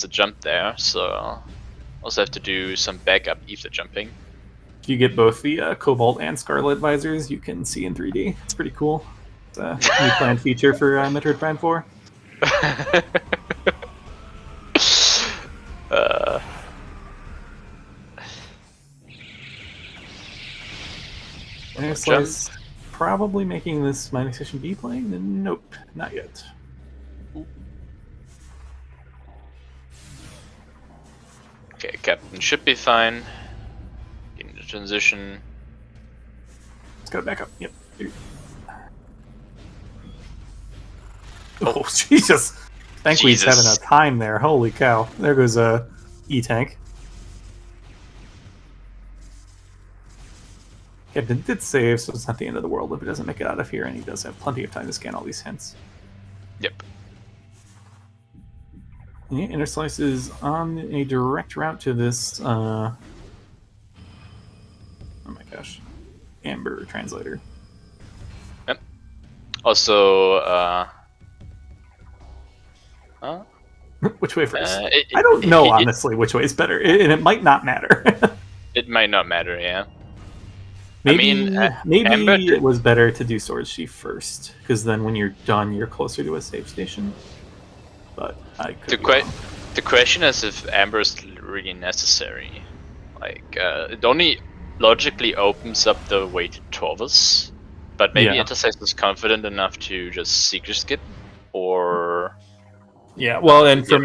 B: jump there, so also have to do some backup ether jumping.
A: If you get both the Cobalt and Scarlet Visors, you can see in 3D. It's pretty cool. It's a new planned feature for Metroid Prime 4. Interslice probably making this minus station B playing? Nope, not yet.
B: Okay, Captain should be fine. In the transition.
A: Let's go back up. Yep. Oh, Jesus. Thankfully he's having a time there. Holy cow. There goes a E-tank. Captain did save, so it's not the end of the world if he doesn't make it out of here, and he does have plenty of time to scan all these hints.
B: Yep.
A: Yeah, Interslice is on a direct route to this, oh my gosh, Amber Translator.
B: Yep. Also,
A: which way first? I don't know, honestly, which way is better, and it might not matter.
B: It might not matter, yeah.
A: Maybe it was better to do Sword Sheaf first, because then when you're done, you're closer to a save station. But I could
B: the question is if Amber is really necessary. Like, it only logically opens up the way to Torvus, but maybe Interslice is confident enough to just Seeker Skip, or...
A: Yeah, well, and to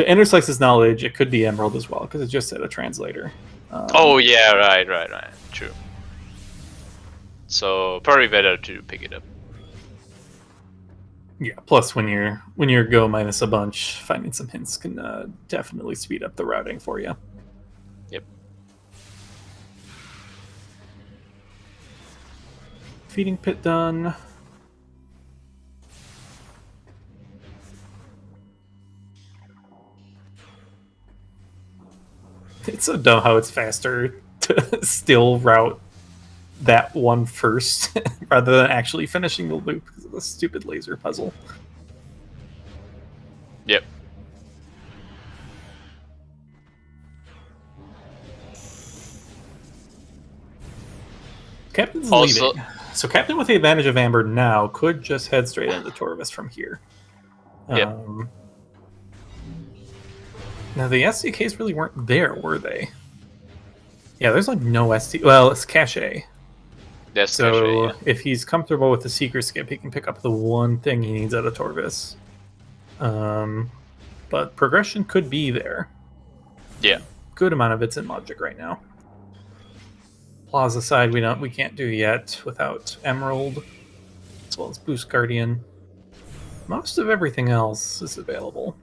A: Interslice's knowledge, it could be Emerald as well, because it just said a translator.
B: Oh yeah, right, true. So probably better to pick it up.
A: Yeah. Plus, when you're go minus a bunch, finding some hints can definitely speed up the routing for you.
B: Yep.
A: Feeding pit done. It's so dumb how it's faster to still route that one first rather than actually finishing the loop because of the stupid laser puzzle.
B: Yep.
A: Captain's leading. So Captain with the advantage of Amber now could just head straight into Torvus from here.
B: Yep.
A: Now the SDKs really weren't there, were they? Yeah, there's like no SD. Well, it's cache.
B: That's
A: so
B: cache, yeah.
A: If he's comfortable with the Seeker Skip, he can pick up the one thing he needs out of Torvus. But progression could be there.
B: Yeah.
A: Good amount of it's in logic right now. Plaza side we can't do yet without Emerald, as well as Boost Guardian. Most of everything else is available.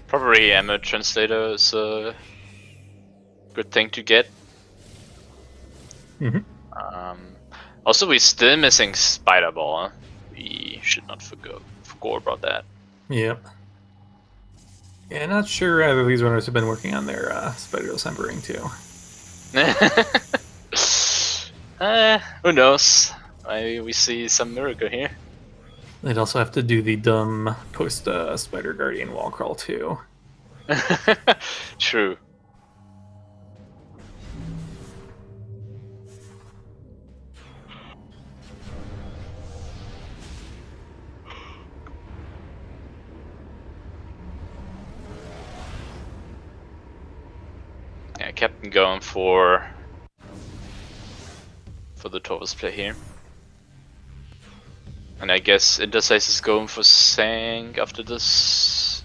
B: Probably Amber Translator is a good thing to get.
A: Mm-hmm.
B: Also, we're still missing Spider Ball. We should not forget about that.
A: Yep. Yeah, not sure either of these runners have been working on their Spider Embering too.
B: Who knows? Maybe we see some miracle here.
A: They'd also have to do the dumb post Spider Guardian wall crawl too.
B: True. Yeah, Captain going for the Torvus play here. And I guess Interslice is going for Sank after this.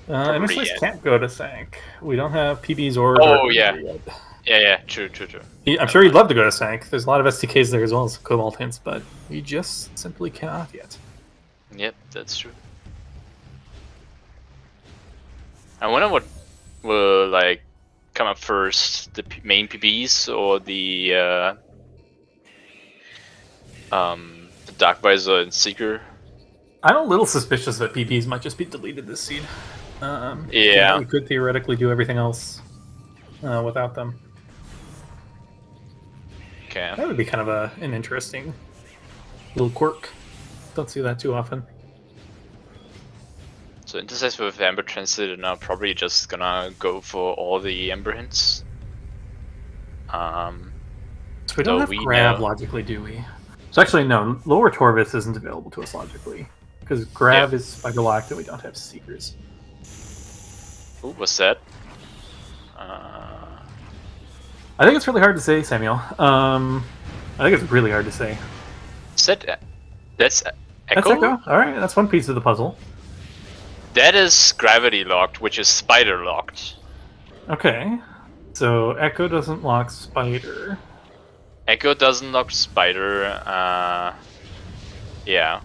A: Interslice can't go to Sank. We don't have PBs or.
B: Oh yeah. Yeah, true.
A: I'm sure he'd love to go to Sank. There's a lot of STKs there as well as Cobalt hints, but we just simply cannot yet.
B: Yep, that's true. I wonder what will like come up first, the main PBs or the Darkvisor and Seeker.
A: I'm a little suspicious that PBs might just be deleted this seed.
B: Yeah,
A: we could theoretically do everything else without them.
B: Okay.
A: That would be kind of an interesting little quirk. Don't see that too often.
B: So Interslice with Amber Transit are now probably just gonna go for all the Amber hints.
A: So we don't have grab logically, do we? So actually, no. Lower Torvus isn't available to us logically because grab is Spider Locked and we don't have Seekers.
B: Ooh, what's that?
A: I think it's really hard to say, Samuel. I think it's really hard to say.
B: That's Echo?
A: That's Echo? Alright, that's one piece of the puzzle.
B: That is Gravity locked, which is Spider locked.
A: Okay. So Echo doesn't lock Spider.
B: Echo doesn't lock Spider, yeah.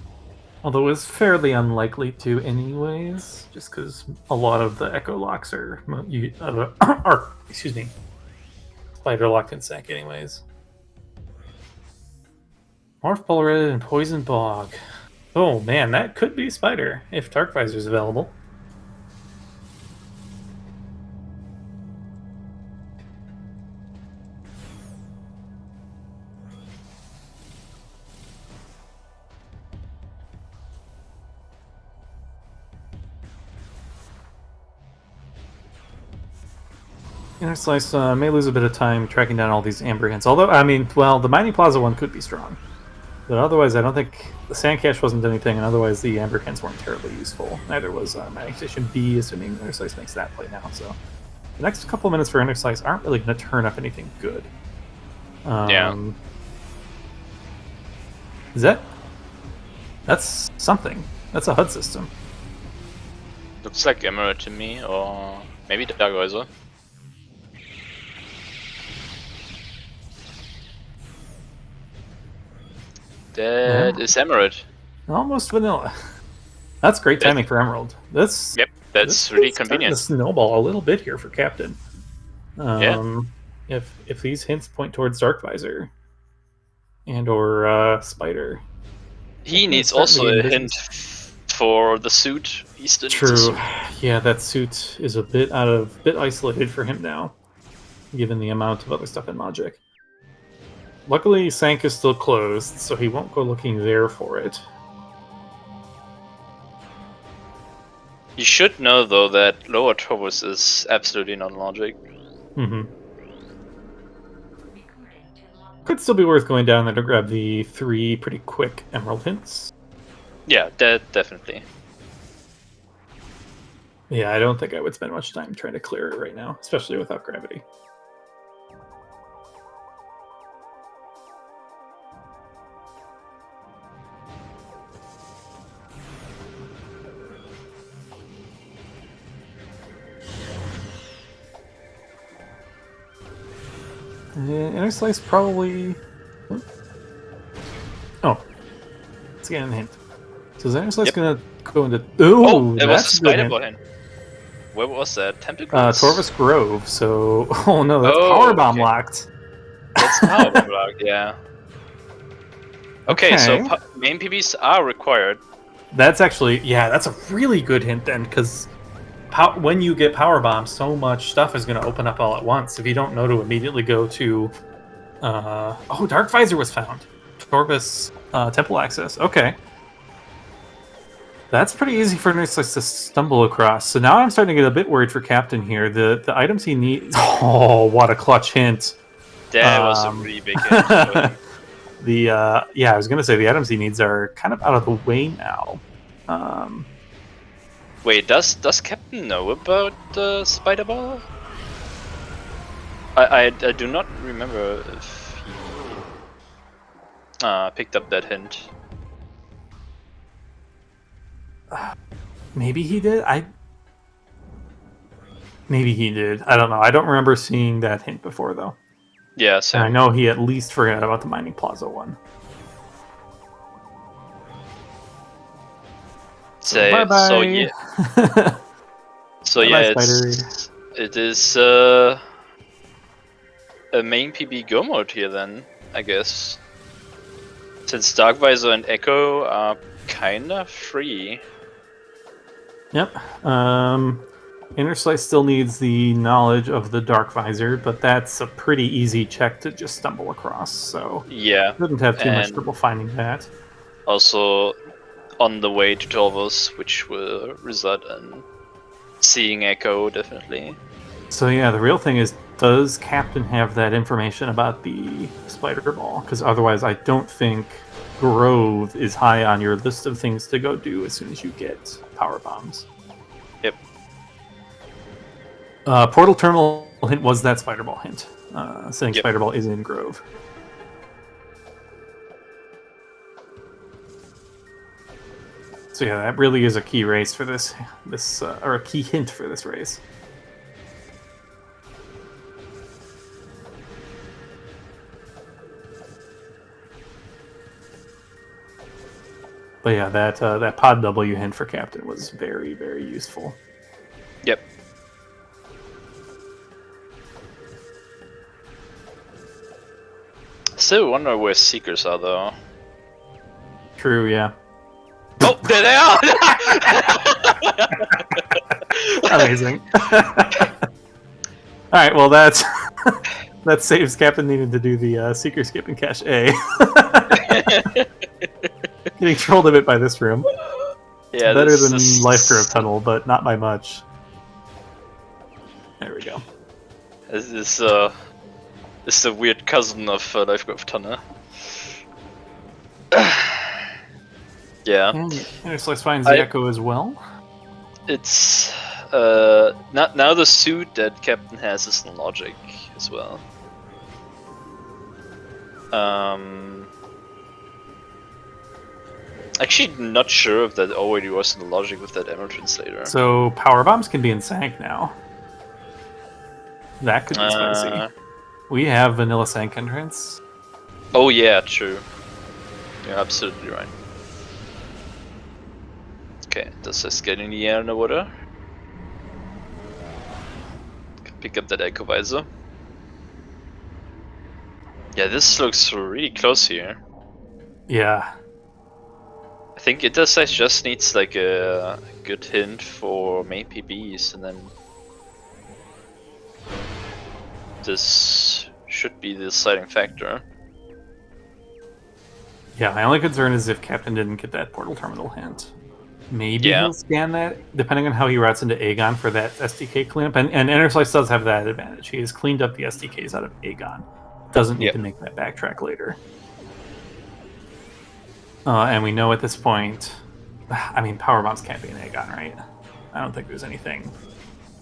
A: Although it's fairly unlikely to anyways, just because a lot of the Echo locks are excuse me, Spider locked in Sank anyways. Morph Polarid and Poison Bog. Oh man, that could be Spider if Darkvisor is available. Interslice may lose a bit of time tracking down all these Amber hints. Although, I mean, well, the Mining Plaza one could be strong. But otherwise, I don't think the Sand Cache wasn't anything, and otherwise the Amber hints weren't terribly useful. Neither was Mining Station B, assuming Interslice makes that play now. So the next couple minutes for Interslice aren't really going to turn up anything good.
B: Yeah.
A: Is that's something. That's a HUD system.
B: Looks like Emerald to me, or maybe the Darkvisor. That is Emerald.
A: Almost vanilla. That's great timing for Emerald. That's
B: really convenient.
A: To snowball a little bit here for Captain.
B: Yeah.
A: If these hints point towards Darkvisor and or Spider,
B: he needs also a hint for the suit.
A: True. Yeah, that suit is a bit isolated for him now, given the amount of other stuff in Logic. Luckily, Sank is still closed, so he won't go looking there for it.
B: You should know, though, that Lower Torvus is absolutely not Logic.
A: Mm-hmm. Could still be worth going down there to grab the 3 pretty quick Emerald hints.
B: Yeah, definitely.
A: Yeah, I don't think I would spend much time trying to clear it right now, especially without gravity. Interslice probably... Oh. Let's get a hint. So is Interslice going to go into...
B: Ooh, that was a Spider hint. Where was that? Tentacles?
A: Torvus Grove, so... Oh no, that's Powerbomb locked.
B: That's Powerbomb locked, yeah. Okay, so main PBs are required.
A: That's actually, yeah, that's a really good hint then, because when you get power bombs, so much stuff is going to open up all at once. If you don't know to immediately go to, oh, Dark Visor was found. Torvus temple access. Okay, that's pretty easy for Interslice to stumble across. So now I'm starting to get a bit worried for Captain here. The items he needs. Oh, what a clutch hint!
B: That was a really big hint for him.
A: Yeah, I was gonna say the items he needs are kind of out of the way now.
B: Wait, does Captain know about the spider ball? I do not remember if he picked up that hint.
A: Maybe he did. Maybe he did. I don't know. I don't remember seeing that hint before though.
B: Yeah,
A: And
B: same.
A: I know he at least forgot about the mining plaza one. So bye-bye.
B: So yeah. So
A: Bye-bye,
B: it is a main PB go mode here then, I guess. Since Dark Visor and Echo are kinda free.
A: Yep. Interslice still needs the knowledge of the Dark Visor, but that's a pretty easy check to just stumble across, so
B: Yeah.
A: shouldn't have too much trouble finding that.
B: Also on the way to Torvus, which will result in seeing Echo, definitely.
A: So yeah, the real thing is, does Captain have that information about the Spider Ball? Because otherwise I don't think Grove is high on your list of things to go do as soon as you get power bombs.
B: Yep.
A: Portal Terminal hint was that Spider Ball hint. Saying
B: Yep.
A: Spider Ball is in Grove. So yeah, that really is a key race for this, or a key hint for this race. But yeah, that Pod W hint for Captain was very, very useful.
B: Yep. Still wonder where Seekers are though.
A: True, yeah.
B: Oh, there they are!
A: Amazing. Alright, well that saves Captain needing to do the Seeker skip in Cache A. Getting trolled a bit by this room.
B: Yeah,
A: Better than Life Grove Tunnel, but not by much. There we go.
B: This is the weird cousin of Life Grove Tunnel. Yeah.
A: And Interslice finds the Echo as well.
B: It's now the suit that Captain has is in logic as well. Actually, not sure if that already was in the logic with that Emerald Translator.
A: So power bombs can be in Sank now. That could be spicy. We have vanilla Sank entrance.
B: Oh yeah, true. You're absolutely right. Okay, does this get in the air in the water? Can pick up that Echo Visor. Yeah, this looks really close here.
A: Yeah.
B: I think Interslice just needs like a good hint for main PBs, and then this should be the deciding factor.
A: Yeah, my only concern is if Captain didn't get that portal terminal hint. Maybe
B: Yeah.
A: he'll scan that, depending on how he routes into Aegon for that SDK cleanup. And Interslice does have that advantage. He has cleaned up the SDKs out of Aegon. Doesn't need to make that backtrack later. And we know at this point, I mean, power bombs can't be in Aegon, right? I don't think there's anything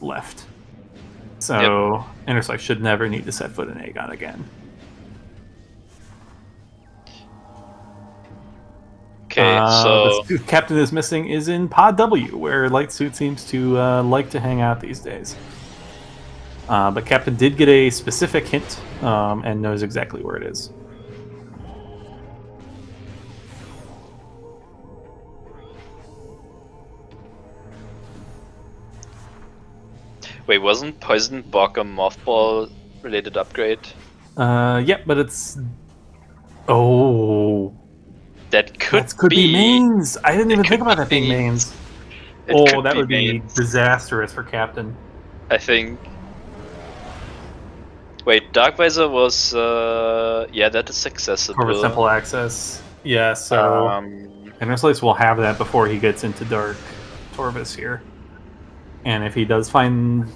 A: left. So Interslice should never need to set foot in Aegon again.
B: Okay, so
A: the suit Captain is missing is in Pod W, where Light Suit seems to like to hang out these days. But Captain did get a specific hint and knows exactly where it is.
B: wait, wasn't Poison Bog a Mothball related upgrade?
A: Yep, but it's... Oh...
B: That
A: That could be mains. I didn't even think about that being mains.
B: It
A: Oh,
B: could
A: that
B: be
A: would be
B: mains.
A: disastrous for Captain.
B: I think. Wait, Darkvisor was yeah, that is
A: Corvus
B: accessible.
A: Temple access. Yeah, so
B: Um,
A: Interslice will have that before he gets into Dark Torvus here. And if he does find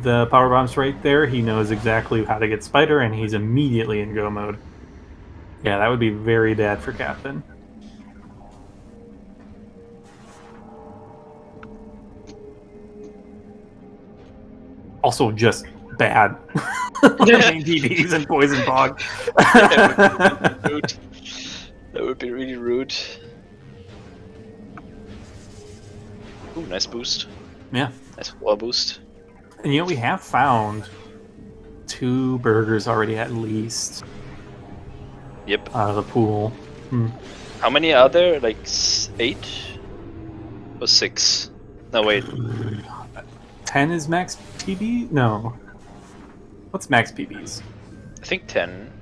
A: the power bombs right there, he knows exactly how to get Spider, and he's immediately in go mode. Yeah, that would be very bad for Captain. Also, just bad. Main DBs and Poison Bog.
B: that would be really rude. That would be really rude. Ooh, nice boost.
A: Yeah.
B: Nice wall boost.
A: And you know, we have found 2 burgers already at least.
B: Yep.
A: Out of the pool.
B: How many are there? Like 8 or 6? No, wait.
A: 10 is max PB? No. What's max PBs?
B: I think 10.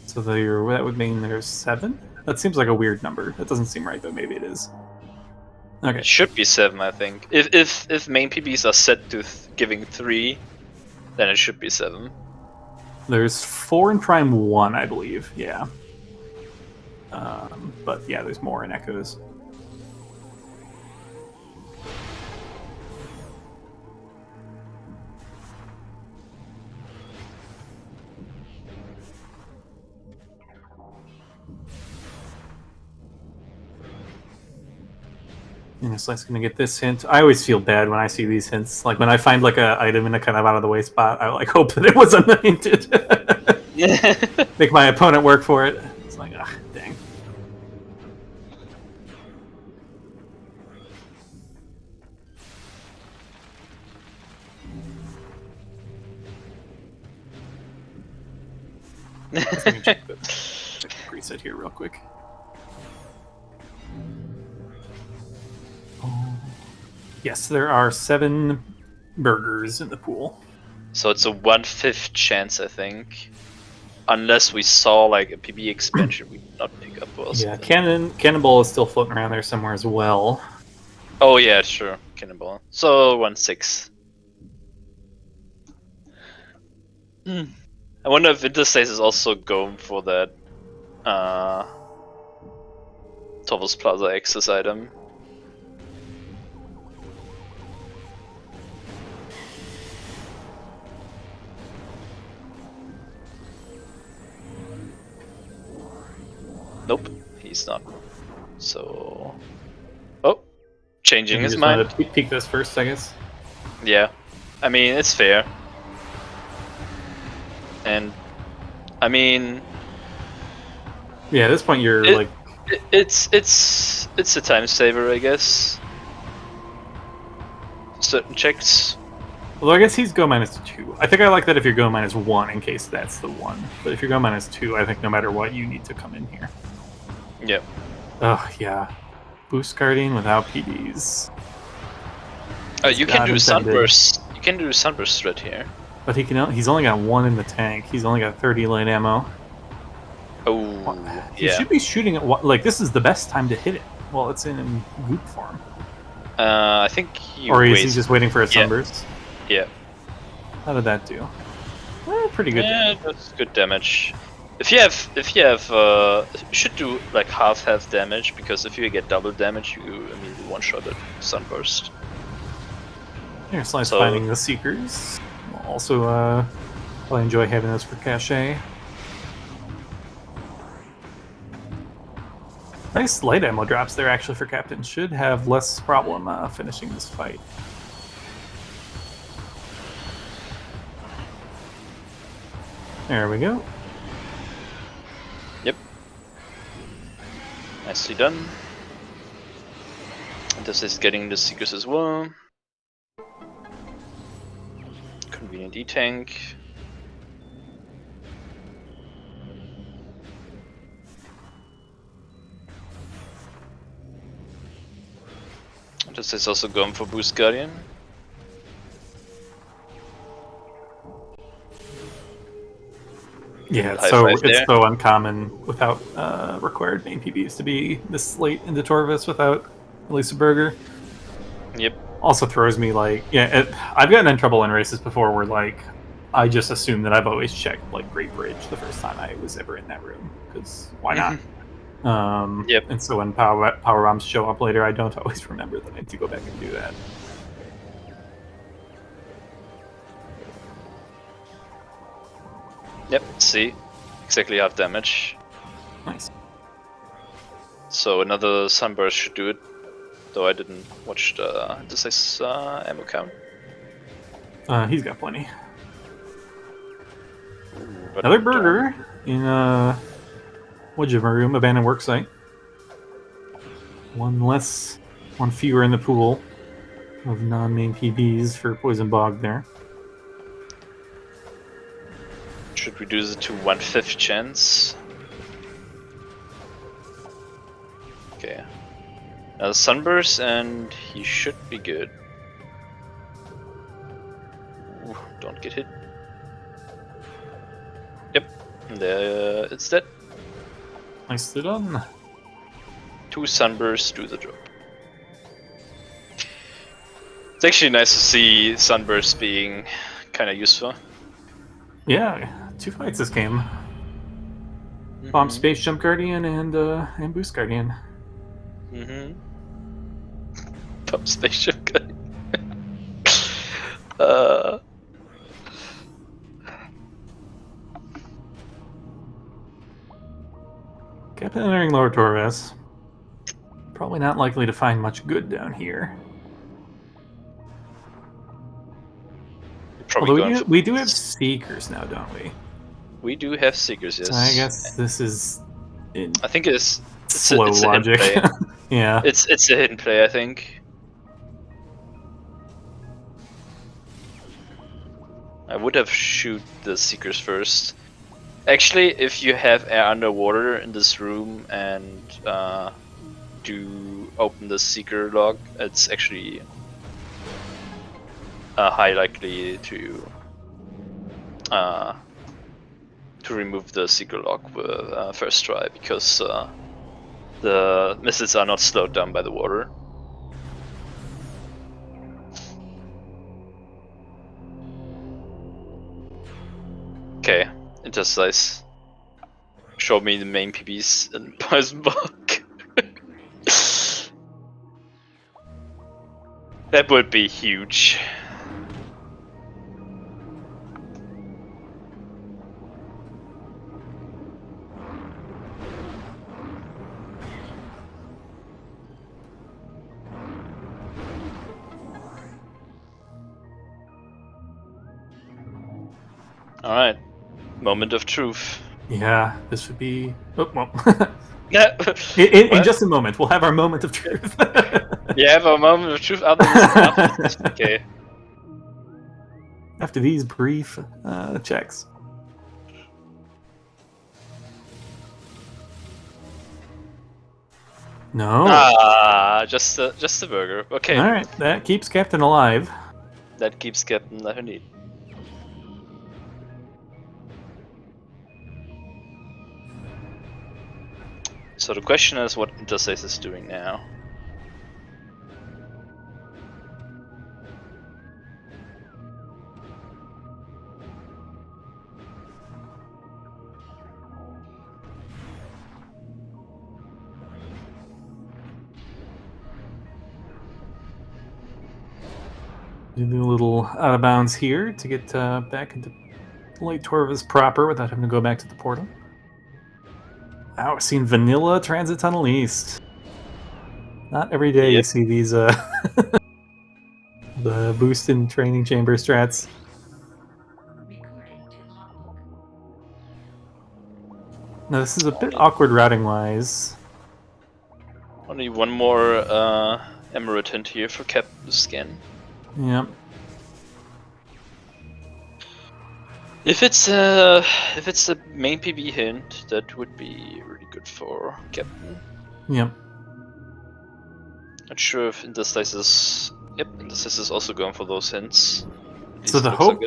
A: So that would mean there's 7? That seems like a weird number. That doesn't seem right, but maybe it is. Okay.
B: It should be 7, I think. If main PBs are set to giving 3, then it should be 7.
A: There's 4 in Prime 1, I believe. Yeah. But yeah, there's more in Echoes. Interslice gonna get this hint. I always feel bad when I see these hints. Like when I find like a item in a kind of out of the way spot, I like hope that it was unhinted. Make my opponent work for it. It's like, ah, dang. Let me check the preset here real quick. Yes, there are 7 burgers in the pool.
B: So it's a 1/5 chance, I think. Unless we saw like a PB expansion we did not pick up or
A: Yeah,
B: something.
A: Cannonball is still floating around there somewhere as well.
B: Oh yeah, sure. Cannonball. So 1/6. I wonder if Interslice is also going for that Torvus Plaza access item. Nope, he's not. So, oh, changing his mind.
A: To peek this first, I guess.
B: Yeah, I mean it's fair, and I mean,
A: yeah, at this point you're like,
B: it's a time saver, I guess. Certain checks.
A: well, I guess he's go -2. I think I like that if you're go -1 in case that's the one. But if you're go -2, I think no matter what, you need to come in here.
B: Yep.
A: Oh yeah, boost guarding without PDs.
B: You can do sunburst. You can do sunburst threat here.
A: But he's only got 1 in the tank. He's only got 30 light ammo.
B: Oh,
A: He should be shooting at like this is the best time to hit it. Well, it's in goop form.
B: I think
A: or is he just waiting for a sunburst?
B: Yeah.
A: How did that do? Pretty good.
B: Yeah, that's good damage. If you have, you should do like half damage, because if you get double damage, you immediately one-shot it sunburst.
A: Interslice finding the Seekers. We'll also, probably enjoy having those for cache. Nice light ammo drops there actually for Captain. Should have less problem finishing this fight. There we go.
B: Yep. Nicely done. This is getting the Seekers as well. Convenient E-tank. This is also going for Boost Guardian. Give a
A: Yeah,
B: little high five
A: it's
B: there.
A: so uncommon without required main PBs to be this late into Torvis without at least a burger.
B: Yep.
A: Also throws me like, I've gotten in trouble in races before where like I just assume that I've always checked like Great Bridge the first time I was ever in that room because why not?
B: Yep.
A: And so when power bombs show up later, I don't always remember that I need to go back and do that.
B: Yep. See, exactly half damage.
A: Nice.
B: So another sunburst should do it. Though I didn't watch the Interslice ammo count.
A: He's got plenty.
B: But
A: Another
B: don't.
A: burger in Wojima room, abandoned worksite. One fewer in the pool of non-main PBs for Poison Bog there.
B: Should reduce it to 1/5 chance. Okay. Now sunburst and he should be good. Ooh, don't get hit. Yep. There it's dead.
A: Nicely done.
B: 2 sunbursts do the job. It's actually nice to see sunbursts being kind of useful.
A: Yeah, 2 fights this game. Bomb Space Jump Guardian and Boost Guardian.
B: Pump spaceship guy.
A: Captain entering Lower Torres. Probably not likely to find much good down here.
B: Probably
A: Although
B: going
A: we do have Seekers now, don't we?
B: We do have Seekers, yes.
A: So I guess this is
B: I think it's
A: slow logic.
B: A hidden play.
A: Yeah.
B: It's a hidden play, I think. I would have shoot the Seekers first. Actually, if you have air underwater in this room and do open the Seeker log, it's actually high likely to remove the Seeker log with first try, because the missiles are not slowed down by the water. Okay, Interslice. Show me the main PBs in Poison Bog. That would be huge. Alright, moment of truth.
A: Yeah, this would be. Oh, well.
B: Yeah.
A: in just a moment, we'll have our moment of truth.
B: You have a moment of truth after this? Okay.
A: After these brief checks. No.
B: Ah, just a burger. Okay.
A: All right, that keeps Captain alive.
B: That keeps Captain alive indeed. So the question is what Interslice is doing now.
A: Do a little out of bounds here to get back into Lake Torvis proper without having to go back to the portal. Wow, we've seen vanilla transit tunnel east. Not every day you see these the boost in training chamber strats. Now this is a bit awkward routing wise.
B: Only one more emerald hint here for Captain to scan.
A: Yep.
B: If it's a main PB hint, that would be really good for Captain.
A: Yep.
B: Not sure if Interslice is. Yep, Interslice is also going for those hints.
A: So the hope.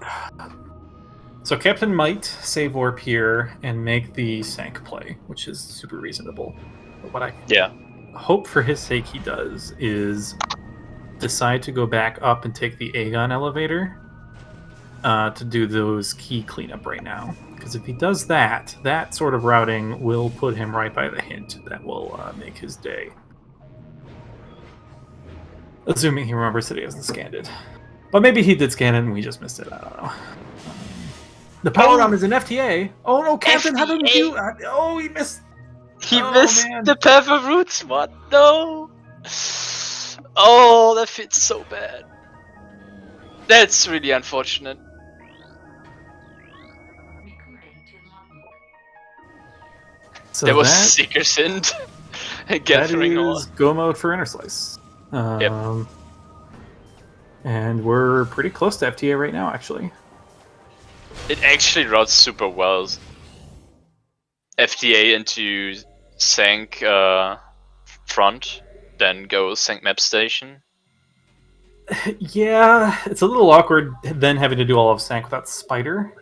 A: So Captain might save warp here and make the Sank play, which is super reasonable. But what I hope for his sake he does is decide to go back up and take the Aegon elevator to do those key cleanup right now. Because if he does that, that sort of routing will put him right by the hint that will make his day. Assuming he remembers that he hasn't scanned it. But maybe he did scan it and we just missed it. I don't know. The power arm is an FTA. Oh no, Captain, how did he do? Oh, he missed.
B: He missed the path of root spot. No. Oh, that fits so bad. That's really unfortunate.
A: So
B: there was Seeker Sind. Gathering
A: that is go mode for Interslice.
B: Yep.
A: And we're pretty close to FTA right now, actually.
B: It actually routes super well. FTA into Sank front, then go Sank map station.
A: Yeah, it's a little awkward then having to do all of Sank without Spider.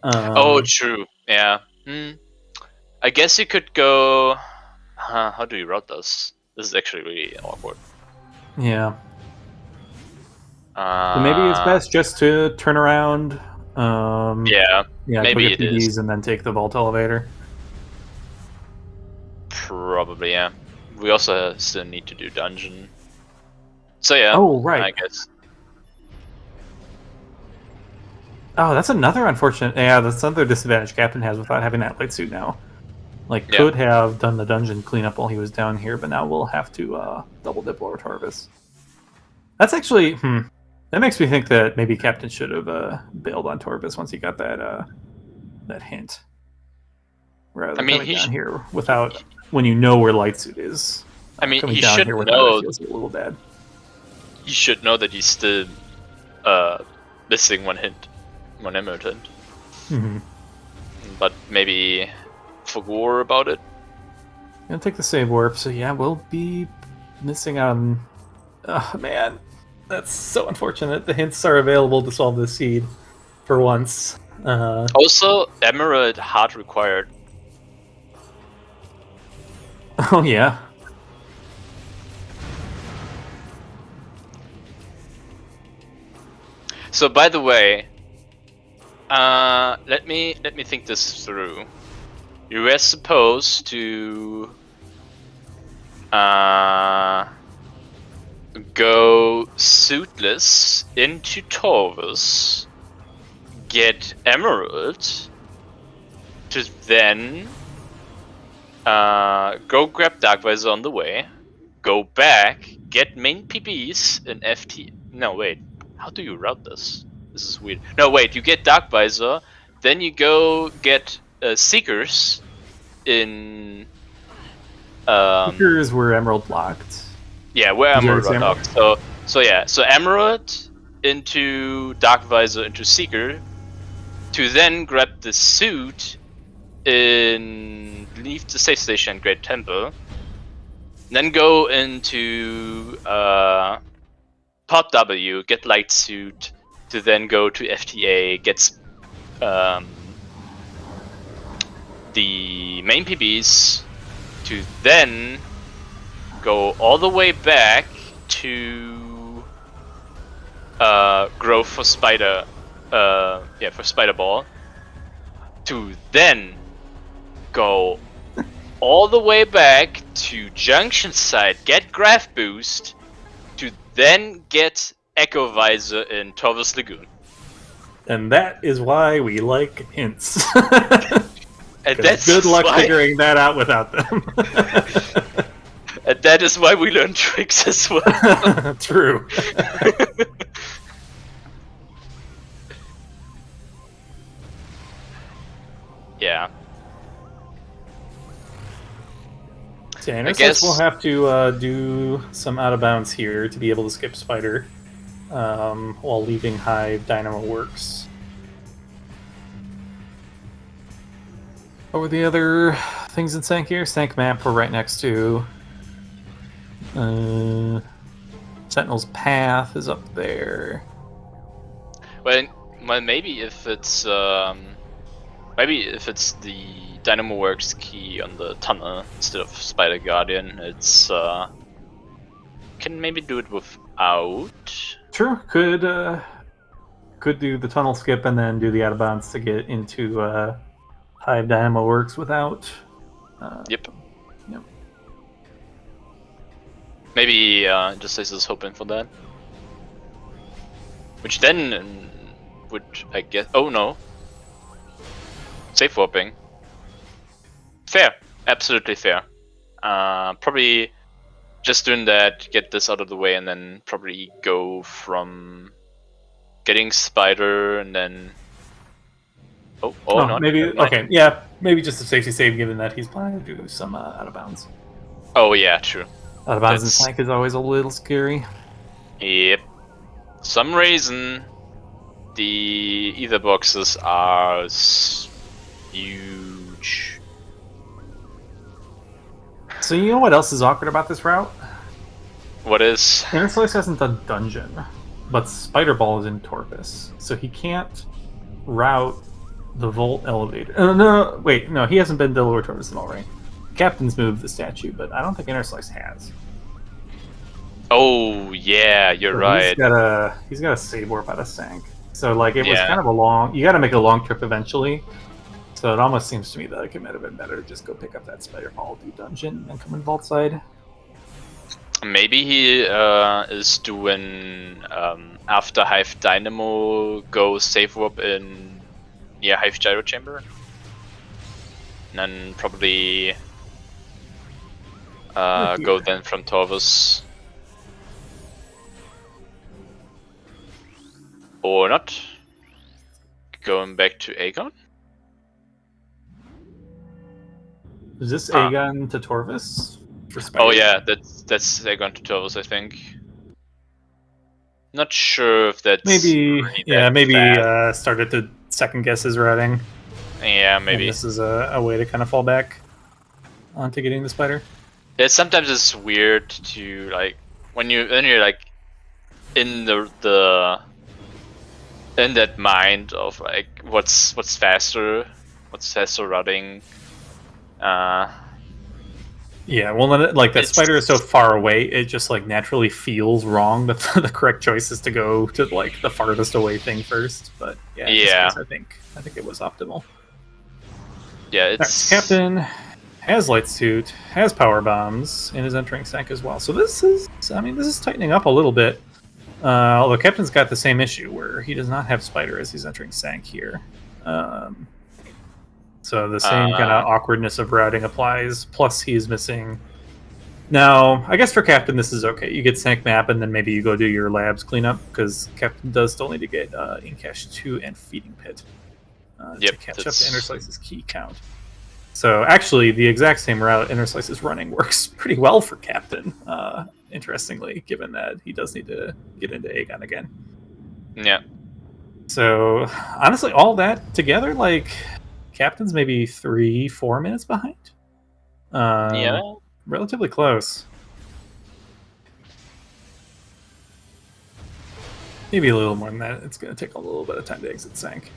B: Oh, true. Yeah. I guess you could go... how do you route this? This is actually really awkward.
A: Yeah. So maybe it's best just to turn around.
B: Yeah, maybe
A: go get
B: it
A: PDs
B: is.
A: And then take the vault elevator.
B: Probably, yeah. We also still need to do dungeon. So yeah.
A: Oh, right.
B: I guess.
A: Oh, that's another unfortunate. Yeah, that's another disadvantage Captain has without having that light suit now. Like, could have done the dungeon cleanup while he was down here, but now we'll have to double dip Lord Harvest. That's actually, that makes me think that maybe Captain should have bailed on Torvis once he got that that hint. Rather than coming down here without, when you know where light suit is.
B: I mean,
A: coming
B: he
A: down
B: should
A: here
B: know.
A: It feels a little bad.
B: He should know that he's still missing one emerald hint.
A: Mm-hmm.
B: But maybe forgot about it.
A: Gonna take the save warp, so yeah, we'll be missing on. Oh man, that's so unfortunate. The hints are available to solve the seed for once.
B: Also, emerald hard required.
A: Oh yeah.
B: So by the way, let me think this through. You were supposed to go suitless into Torvus, get emerald, to then go grab Darkvisor on the way, go back, get main PBs in FT. No, wait. How do you route this? This is weird. No, wait. You get Darkvisor, then you go get Seekers in.
A: Seekers were emerald locked.
B: Yeah, where emerald locked. So yeah. So emerald into Darkvisor into Seeker, to then grab the suit in leave the safe station Great Temple, then go into Pop W, get light suit, to then go to FTA, get the main PBs, to then go all the way back to Growth for Spider, for Spider Ball, to then go all the way back to Junction Side, get Graph Boost, to then get Echo Visor in Torvus Lagoon.
A: And that is why we like hints.
B: And that's
A: good luck figuring that out without them.
B: And that is why we learn tricks as well.
A: True.
B: Yeah.
A: So I guess we'll have to do some out of bounds here to be able to skip Spider while leaving Hive Dynamo Works. What were the other things in Sank here? Sank map we're right next to. Sentinel's Path is up there.
B: Well, Well, maybe if it's the Dynamo Works key on the tunnel instead of Spider Guardian, it's can maybe do it without.
A: True, could do the tunnel skip and then do the out of bounds to get into Hive Dynamo Works without.
B: Yep.
A: Yep.
B: Maybe Interslice is hoping for that. Which then would, I guess... Oh no. Safe warping. Fair. Absolutely fair. Probably just doing that, get this out of the way, and then probably go from getting Spider and then... Oh, not.
A: Maybe, okay, yeah, maybe just a safety save given that he's planning to do some out of bounds.
B: Oh yeah, true.
A: Out of bounds in flank is always a little scary.
B: Yep. Some reason the ether boxes are huge.
A: So you know what else is awkward about this route?
B: What is?
A: Interslice hasn't done dungeon, but Spider Ball is in Torpus, so he can't route the Volt elevator. No, he hasn't been to Lower Torpus at all, right? Captain's moved the statue, but I don't think Interslice has.
B: Oh yeah, you're
A: So
B: right.
A: He's got a save warp out of Sank. So like it was kind of a long. You got to make a long trip eventually. So it almost seems to me that it might have been better to just go pick up that Spider Ball, do dungeon, and come in Vault side.
B: Maybe he is doing after Hive Dynamo go save warp in Hive Gyro Chamber, and then probably go then from Torvus. Or not. Going back to Aegon?
A: Is this Aegon to Torvus? For Spider?
B: Oh yeah, that's Aegon to Torvus, I think. Not sure if that's
A: maybe
B: really
A: maybe started to second guess his routing.
B: Yeah, maybe.
A: And this is a way to kind of fall back onto getting the Spider.
B: Yeah, sometimes it's weird to like when you're like in the in that mind of like what's faster routing.
A: Yeah, well, then like that Spider is so far away, it just like naturally feels wrong that the correct choice is to go to like the farthest away thing first. But yeah, I think it was optimal.
B: Yeah, it's
A: Captain has light suit, has power bombs, and is entering Sank as well. So this is tightening up a little bit. Although Captain's got the same issue where he does not have Spider as he's entering Sank here. So the same kind of awkwardness of routing applies, plus he's missing... Now, I guess for Captain this is okay. You get Sank map and then maybe you go do your labs cleanup, because Captain does still need to get Incash 2 and Feeding Pit to catch up to Interslice's key count. So actually, the exact same route Interslice is running works pretty well for Captain, interestingly, given that he does need to get into Aegon again.
B: Yeah.
A: So, honestly, all that together, like... Captain's maybe 3-4 minutes behind. Relatively close. Maybe a little more than that. It's going to take a little bit of time to exit Sank.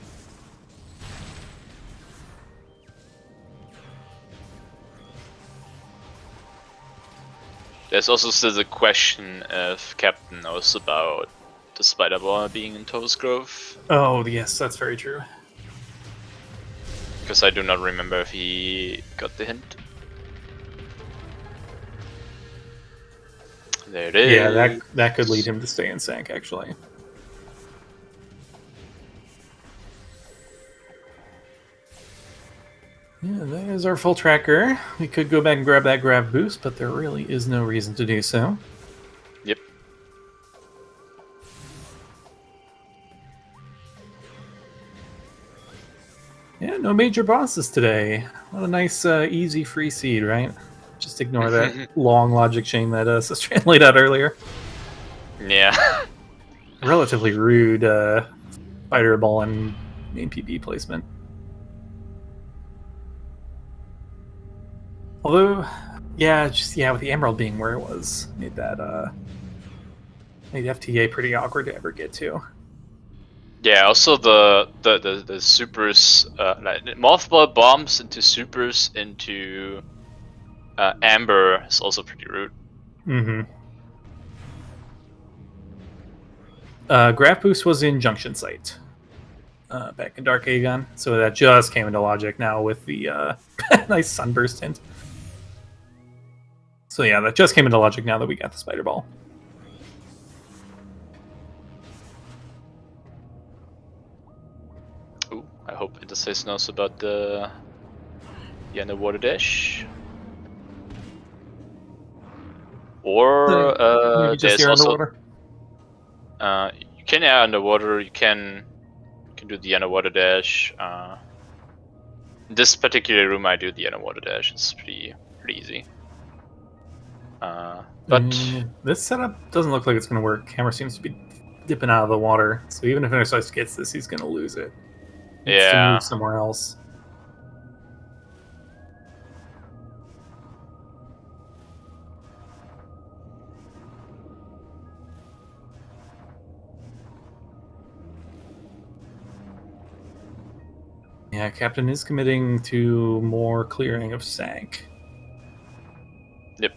B: There's also still the question if Captain knows about the Spider Ball being in Torvus Grove.
A: Oh, yes, that's very true.
B: Because I do not remember if he got the hint. There it is.
A: Yeah, that could lead him to stay in Sank, actually. Yeah, that is our full tracker. We could go back and grab that grab boost, but there really is no reason to do so.
B: Yep.
A: Yeah, no major bosses today. What a nice, easy free seed, right? Just ignore that long logic chain that Sistran laid out earlier.
B: Yeah.
A: Relatively rude Spider Ball and main PP placement. Although, with the Emerald being where it was, made FTA pretty awkward to ever get to.
B: Yeah, also the supers, like multiple bombs into supers into amber is also pretty rude.
A: Mm-hmm. Graph Boost was in Junction Site back in Dark Aegon, so that just came into logic now with the nice sunburst hint. So yeah, that just came into logic now that we got the Spider Ball.
B: Ooh, I hope Interslice knows about the underwater dash. Or
A: Maybe just
B: there's
A: here
B: also
A: underwater.
B: you can air underwater. You can do the underwater dash. In this particular room, I do the underwater dash. It's pretty easy. But
A: This setup doesn't look like it's going to work. Hammer seems to be dipping out of the water, so even if Interslice gets this, he's going to lose it. Needs to
B: yeah,
A: move somewhere else. Yeah, Captain is committing to more clearing of Sank.
B: yep.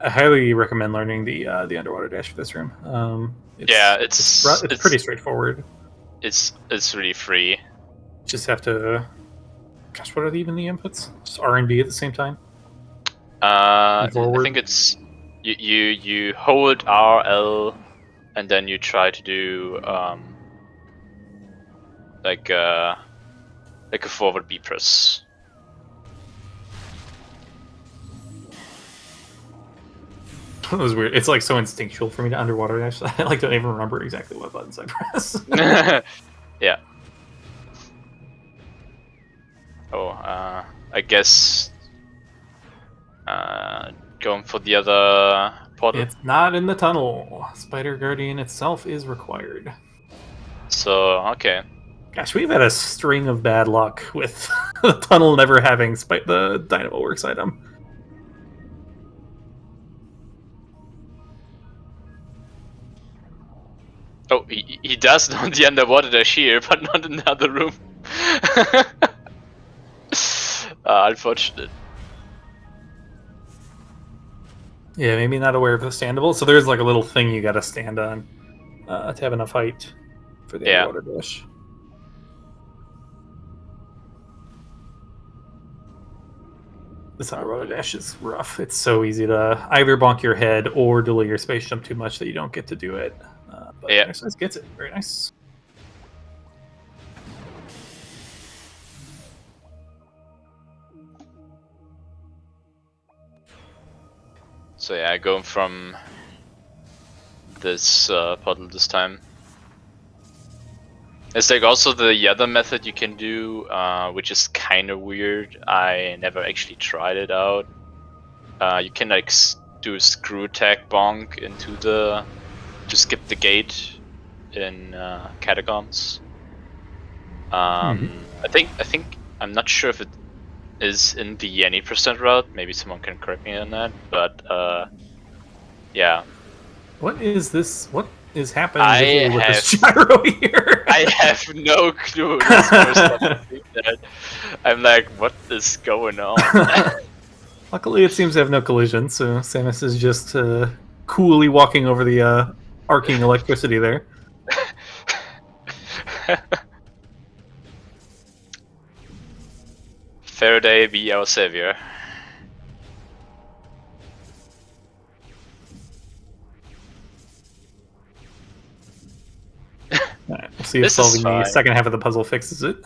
A: I highly recommend learning the underwater dash for this room. It's pretty straightforward.
B: It's really free.
A: Just have to. Gosh, what are even the inputs? Just R and B at the same time.
B: I think it's you hold RL and then you try to do like a forward B press.
A: It was weird. It's like so instinctual for me to underwater dash. I like don't even remember exactly what buttons I press.
B: Yeah. Oh, I guess going for the other portal.
A: It's not in the tunnel. Spider Guardian itself is required.
B: So okay.
A: Gosh, we've had a string of bad luck with the tunnel never having the Dynamo Works item.
B: Oh, he does know the underwater dash here, but not in the other room. Unfortunate.
A: Yeah, maybe not aware of the standable. So there's like a little thing you got to stand on to have enough height for the underwater dash. This underwater dash is rough. It's so easy to either bonk your head or delay your space jump too much that you don't get to do it. But Interslice gets it. Very nice.
B: So yeah, going from this puddle this time. It's like also the other method you can do, which is kind of weird. I never actually tried it out. You can like do a screw attack bonk into to skip the gate in catacombs. I think I'm not sure if it is in the any percent route. Maybe someone can correct me on that. But yeah.
A: What is this? What is happening with this gyro here?
B: I have no clue. This first time I've seen that. I'm like, what is going on?
A: Luckily, it seems to have no collision, so Samus is just coolly walking over the arcing electricity there.
B: Faraday, be our savior.
A: Alright, we'll see if solving the second half of the puzzle fixes it.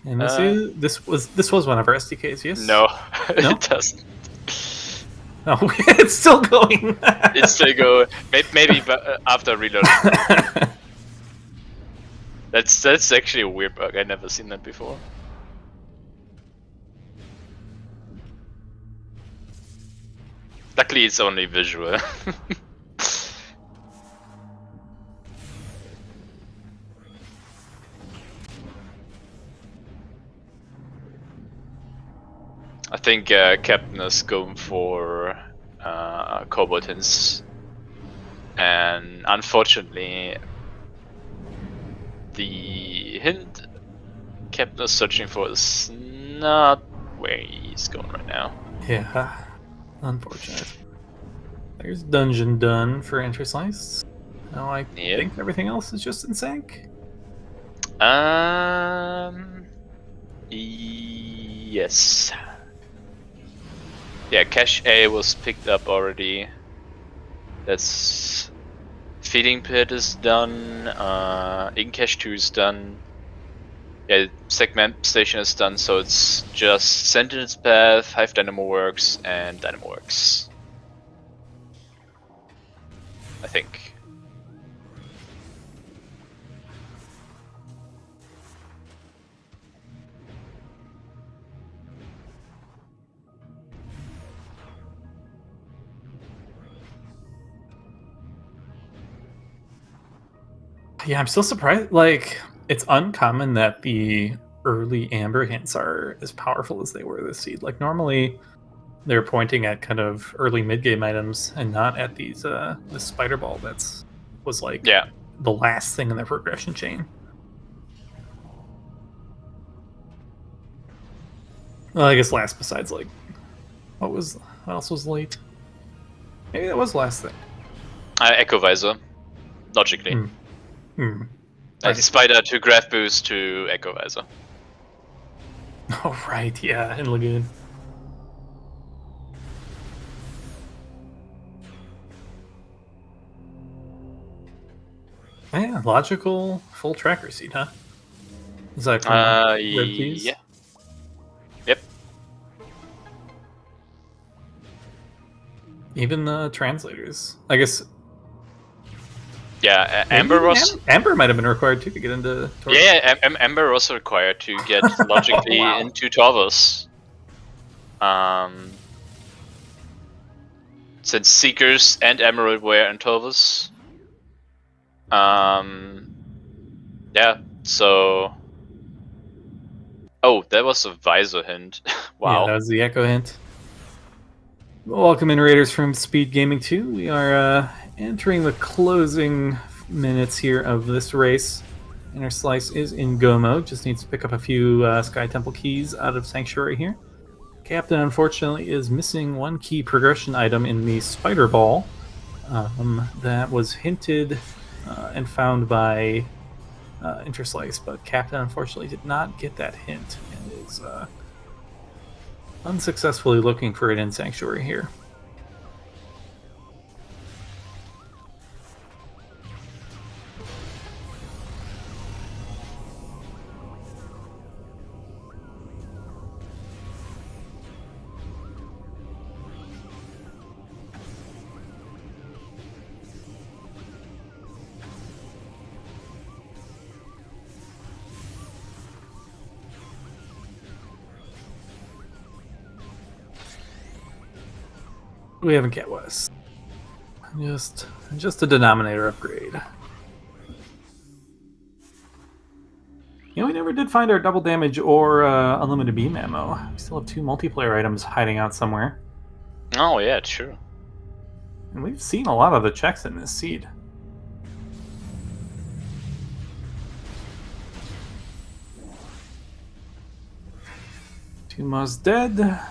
A: And this was one of our SDKs, yes?
B: No, it doesn't.
A: Oh, it's still going.
B: It's still going. Maybe after reloading. That's actually a weird bug. I've never seen that before. Luckily, it's only visual. think Captain is going for cobalt hints, and unfortunately, the hint Captain is searching for is not where he's going right now.
A: Yeah, unfortunate. There's dungeon done for Interslice. Now I
B: Yep.
A: think everything else is just in sync.
B: Yes. Yeah, cache A was picked up already. That's feeding pit is done. In cache 2 is done. Yeah, segment station is done, so it's just Sentence Path, Hive Dynamo Works, and Dynamo Works. I think.
A: Yeah, I'm still surprised. Like, it's uncommon that the early amber hints are as powerful as they were this seed. Like, normally they're pointing at kind of early mid game items and not at these the spider ball that's was like
B: Yeah.
A: the last thing in their progression chain. Well, I guess last besides like what else was late? Maybe that was last thing.
B: Echo Visor, logically.
A: Hmm.
B: And
A: Right.
B: Spider to Graph Boost to Echo Visor.
A: Oh right, yeah, in Lagoon. Yeah, logical full tracker seed, huh? Is that from Red Keys?
B: Yeah. Yep.
A: Even the translators. I guess
B: Yeah,
A: maybe
B: Amber
A: even
B: was.
A: Amber might have been required too to get into Taurus.
B: Yeah, Amber was required to get logically
A: Wow.
B: into Torvus. Since Seekers and Emerald were in Torvus. Yeah, so. Oh, that was a Visor hint.
A: Yeah,
B: Wow.
A: that was the echo hint. Welcome in, Raiders from Speed Gaming 2. We are entering the closing minutes here of this race. Interslice is in go mode. Just needs to pick up a few Sky Temple keys out of Sanctuary here. Captain, unfortunately, is missing one key progression item in the Spider Ball that was hinted and found by Interslice, but Captain, unfortunately, did not get that hint and is unsuccessfully looking for it in Sanctuary here. We haven't get West. Just a denominator upgrade. Yeah, we never did find our double damage or unlimited beam ammo. We still have 2 multiplayer items hiding out somewhere.
B: Oh, yeah, true.
A: And we've seen a lot of the checks in this seed. Tuma's dead.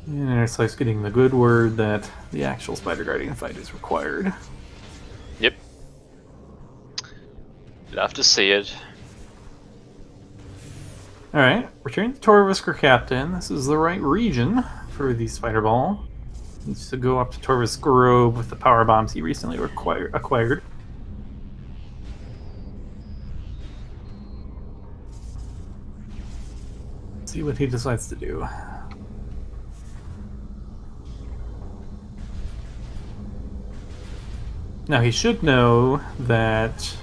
A: And Interslice getting the good word that the actual Spider Guardian fight is required.
B: Yep. Love to see it.
A: Alright, returning to Torvisker Captain. This is the right region for the Spider Ball. Needs to go up to Torvis Grove with the power bombs he recently acquired. See what he decides to do. Now he should know that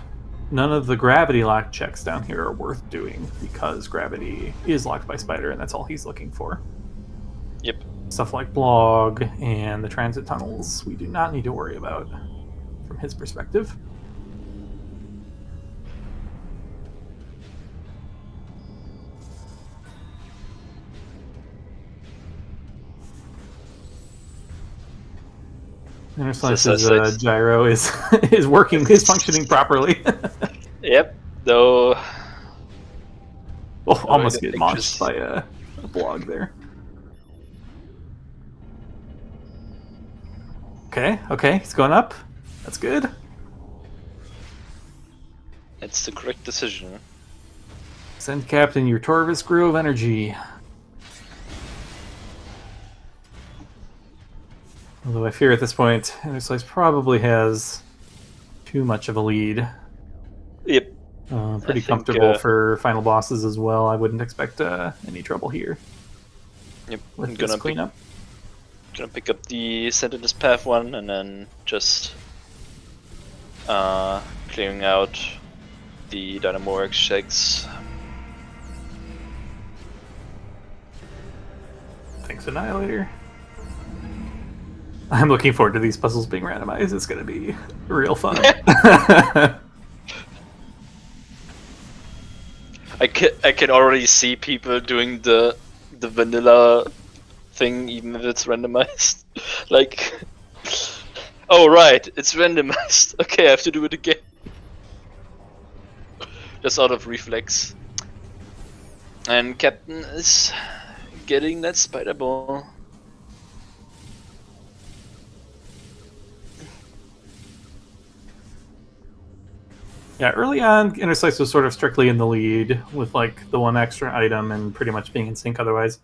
A: none of the gravity lock checks down here are worth doing because gravity is locked by Spider and that's all he's looking for.
B: Yep.
A: Stuff like blog and the transit tunnels we do not need to worry about from his perspective. Interslice's gyro is is working, is functioning properly.
B: Yep, though.
A: Oh,
B: Already
A: almost
B: got
A: get
B: pictures.
A: launched by a blog there. Okay, he's going up. That's good.
B: It's the correct decision.
A: Send Captain your Torvis Grove energy. Although I fear at this point, Interslice probably has too much of a lead.
B: Yep.
A: Pretty
B: I think,
A: comfortable for final bosses as well. I wouldn't expect any trouble here
B: Yep.
A: with
B: I'm
A: this cleanup.
B: gonna pick up the Sentinel's Path one and then just clearing out the Dynamorex checks.
A: Thanks, Annihilator. I'm looking forward to these puzzles being randomized. It's going to be real fun.
B: I can already see people doing the vanilla thing, even if it's randomized. Like, oh right, it's randomized. Okay, I have to do it again. Just out of reflex. And Captain is getting that spider ball.
A: Yeah, early on, Interslice was sort of strictly in the lead with like the one extra item and pretty much being in sync otherwise.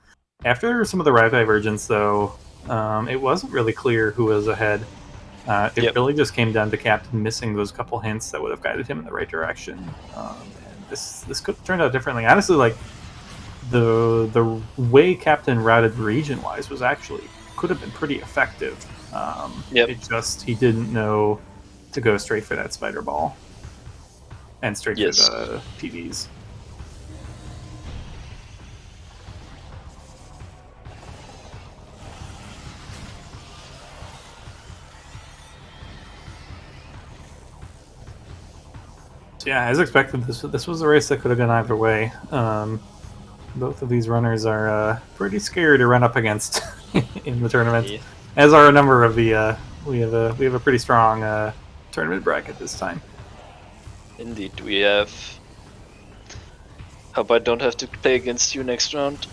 A: After some of the route divergence, though, it wasn't really clear who was ahead. It really just came down to Captain missing those couple hints that would have guided him in the right direction. And this could have turned out differently. Honestly, like the way Captain routed region-wise was actually could have been pretty effective. It just he didn't know to go straight for that spider ball and straight for the PVs. So yeah, as expected, this was a race that could have gone either way. Both of these runners are pretty scary to run up against in the tournament, as are a number of the. We have a pretty strong tournament bracket this time.
B: Indeed, we have. Hope I don't have to play against you next round.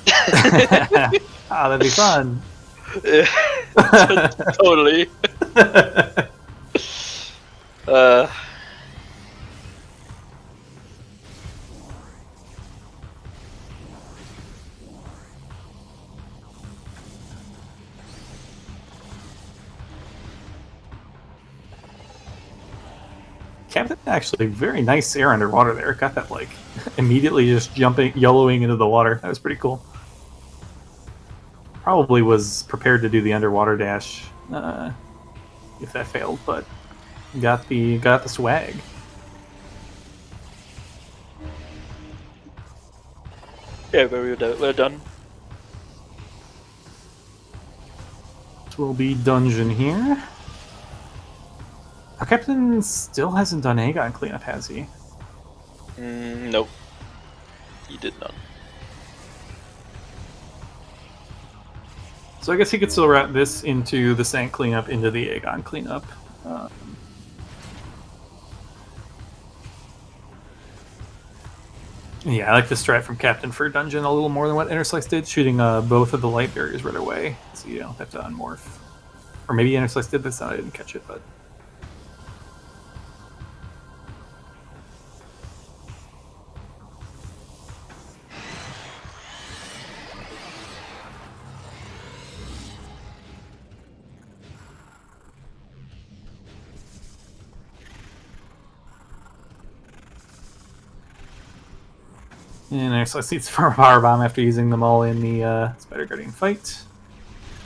A: That'd be fun.
B: Totally.
A: Captain actually very nice air underwater there. Got that like immediately just yellowing into the water. That was pretty cool. Probably was prepared to do the underwater dash if that failed, but got the swag.
B: Yeah, very well done.
A: This will be dungeon here. Our Captain still hasn't done Aegon cleanup, has he?
B: Nope. He did not.
A: So I guess he could still route this into the Sank cleanup, into the Aegon cleanup. Yeah, I like the strat from Captain for dungeon a little more than what Interslice did, shooting both of the light barriers right away, so you don't have to unmorph. Or maybe Interslice did this and I didn't catch it, but... And Interslice needs to farm a power bomb after using them all in the Spider Guardian fight.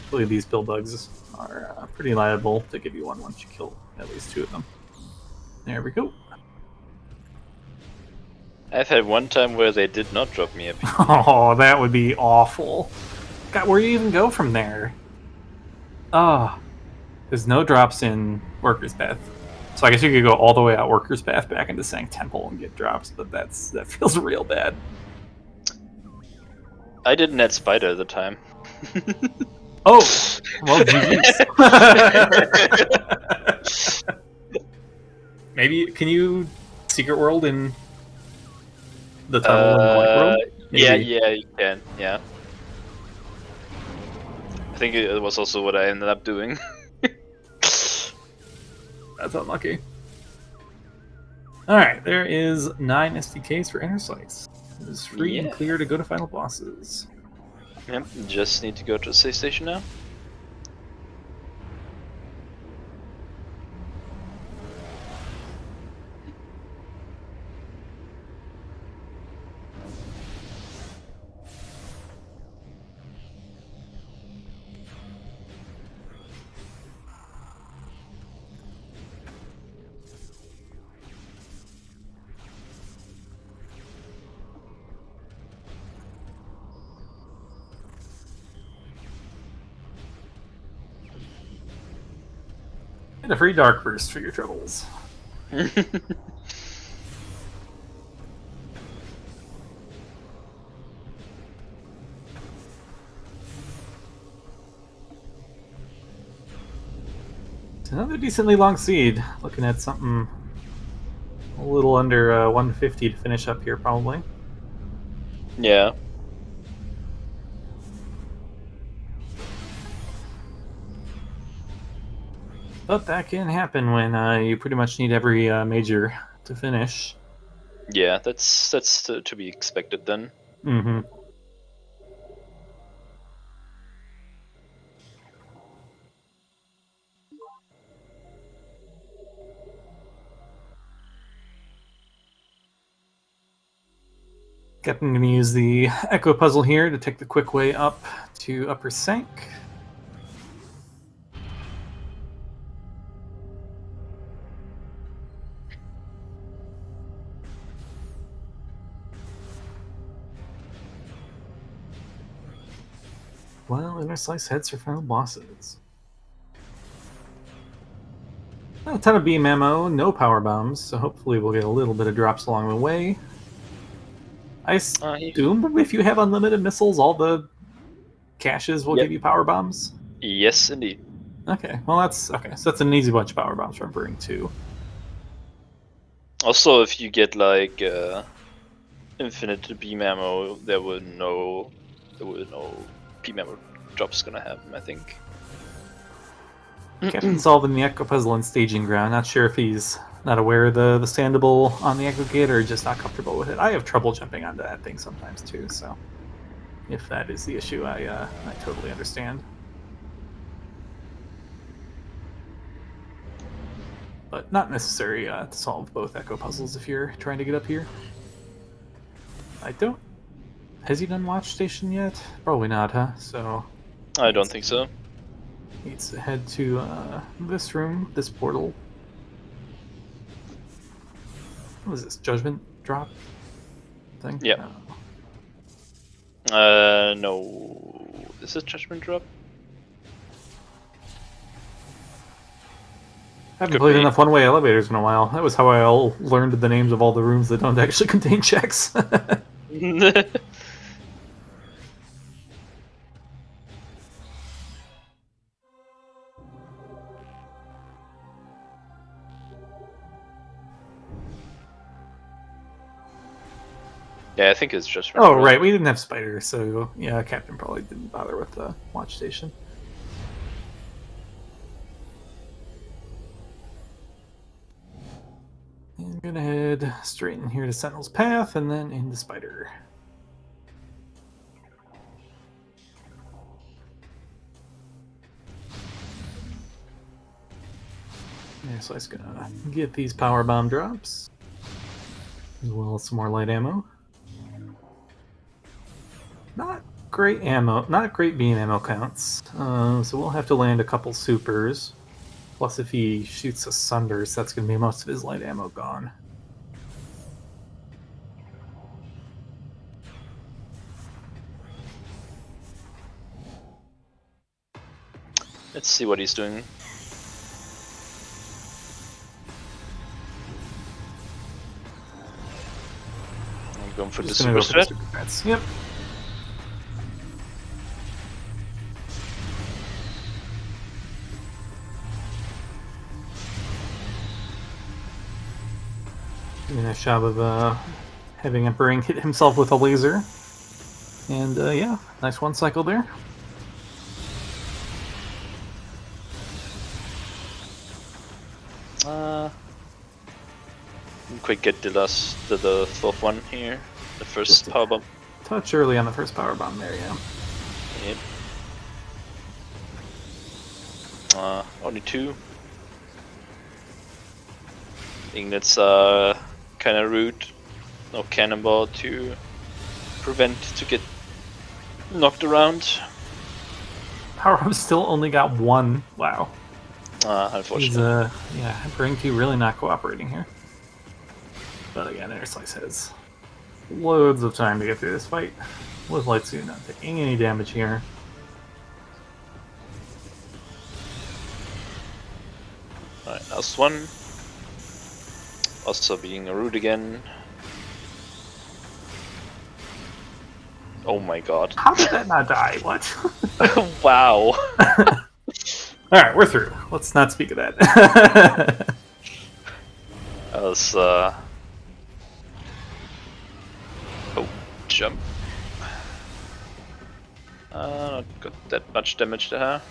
A: I believe these pill bugs are pretty liable to give you one once you kill at least two of them. There we go.
B: I've had one time where they did not drop me a PV.
A: Oh, that would be awful. God, where do you even go from there? Oh, there's no drops in Workers' Path. So I guess you could go all the way out Workers' Path back into Sank Temple and get drops, but that feels real bad.
B: I didn't have Spider at the time.
A: Oh, well, GG's. Maybe, can you Secret World in the tunnel in the Light World?
B: Yeah,
A: Maybe.
B: yeah, you can. Yeah. I think it was also what I ended up doing.
A: That's unlucky. Alright, there is 9 SDKs for Interslice. It is free and
B: Yeah.
A: clear to go to final bosses.
B: Yep, just need to go to the save station now.
A: And a free Dark Burst for your troubles. It's another decently long seed. Looking at something a little under 150 to finish up here, probably.
B: Yeah.
A: But that can happen when you pretty much need every major to finish.
B: Yeah, that's to be expected then.
A: Mm-hmm. I'm going to use the Echo Puzzle here to take the quick way up to Upper Sank. Well, Interslice heads for final bosses. Not a ton of beam ammo, no power bombs, so hopefully we'll get a little bit of drops along the way. I assume if you have unlimited missiles, all the caches will give you power bombs?
B: Yes, indeed.
A: Okay, well that's okay. So that's an easy bunch of power bombs remembering too.
B: Also, if you get like infinite beam ammo, there were no beam ammo drops gonna happen, I think.
A: Captain solving the Echo Puzzle and staging ground. Not sure if he's not aware of the standable on the Echo Gate or just not comfortable with it. I have trouble jumping onto that thing sometimes too, so if that is the issue, I totally understand. But not necessary to solve both Echo Puzzles if you're trying to get up here. I don't... Has he done Watch Station yet? Probably not, huh? So...
B: I don't think so.
A: Needs to head to this room, this portal. What is this? Judgment drop thing?
B: Yeah. No. Is it Judgment Drop?
A: I haven't played enough one-way elevators in a while. That was how I learned the names of all the rooms that don't actually contain checks.
B: Yeah, I think it's just.
A: Oh, right. We didn't have spiders, so yeah, Captain probably didn't bother with the Watch Station. I'm gonna head straight in here to Sentinel's Path and then into Spider. Yeah, so I was gonna get these power bomb drops, as well as some more light ammo. Not great ammo, not great beam ammo counts. So we'll have to land a couple supers. Plus, if he shoots Sunders, that's going to be most of his light ammo gone.
B: Let's see what he's doing. I'm going for the super strat.
A: Yep. Doing a nice job of having Emperor hit himself with a laser. And yeah, nice one cycle there.
B: Quick get the fourth one here. The first power bomb.
A: Touch early on the first power bomb there, yeah.
B: Yep. Only 2. I think that's kind of rude. No cannonball to prevent to get knocked around.
A: Power bomb still only got 1. Wow.
B: Unfortunately.
A: Yeah, Emperor 2 really not cooperating here. But again, Interslice has loads of time to get through this fight. With Light Suit not taking any damage here.
B: Alright, last one. Also being a root again. Oh my god.
A: How did that not die? What?
B: Wow.
A: Alright, we're through. Let's not speak of that.
B: That was oh, jump. Not got that much damage to her.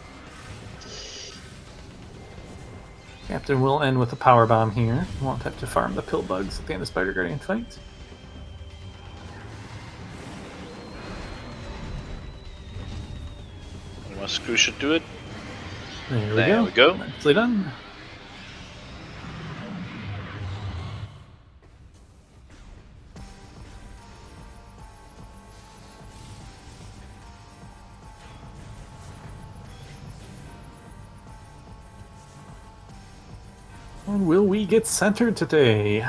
A: Captain will end with a power bomb here. Won't have to farm the pill bugs at the end of Spider Guardian fight.
B: One more screw should do it.
A: There we go. Nicely done. And will we get centered today?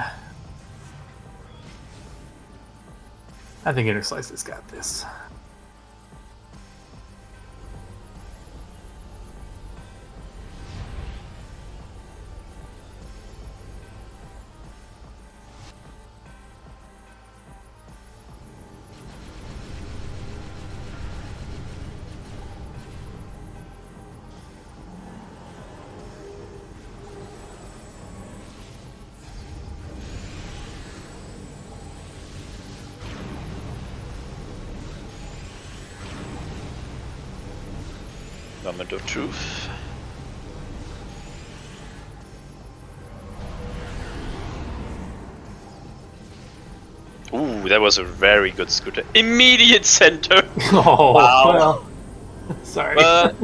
A: I think Interslice has got this.
B: Moment of truth. Ooh, that was a very good scooter. Immediate center.
A: Oh,
B: wow.
A: Well, sorry.
B: But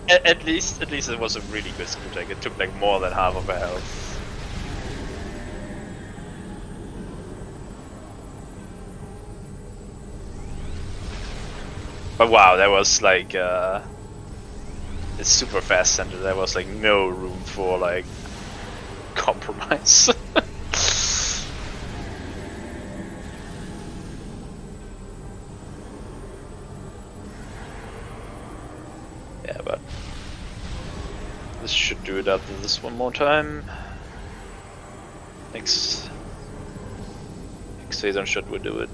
B: at least it was a really good scooter. It took like more than half of a health. But wow, that was like it's super fast center. There was like no room for like compromise. Yeah, but this should do it after this one more time. Next phase on shot will do it.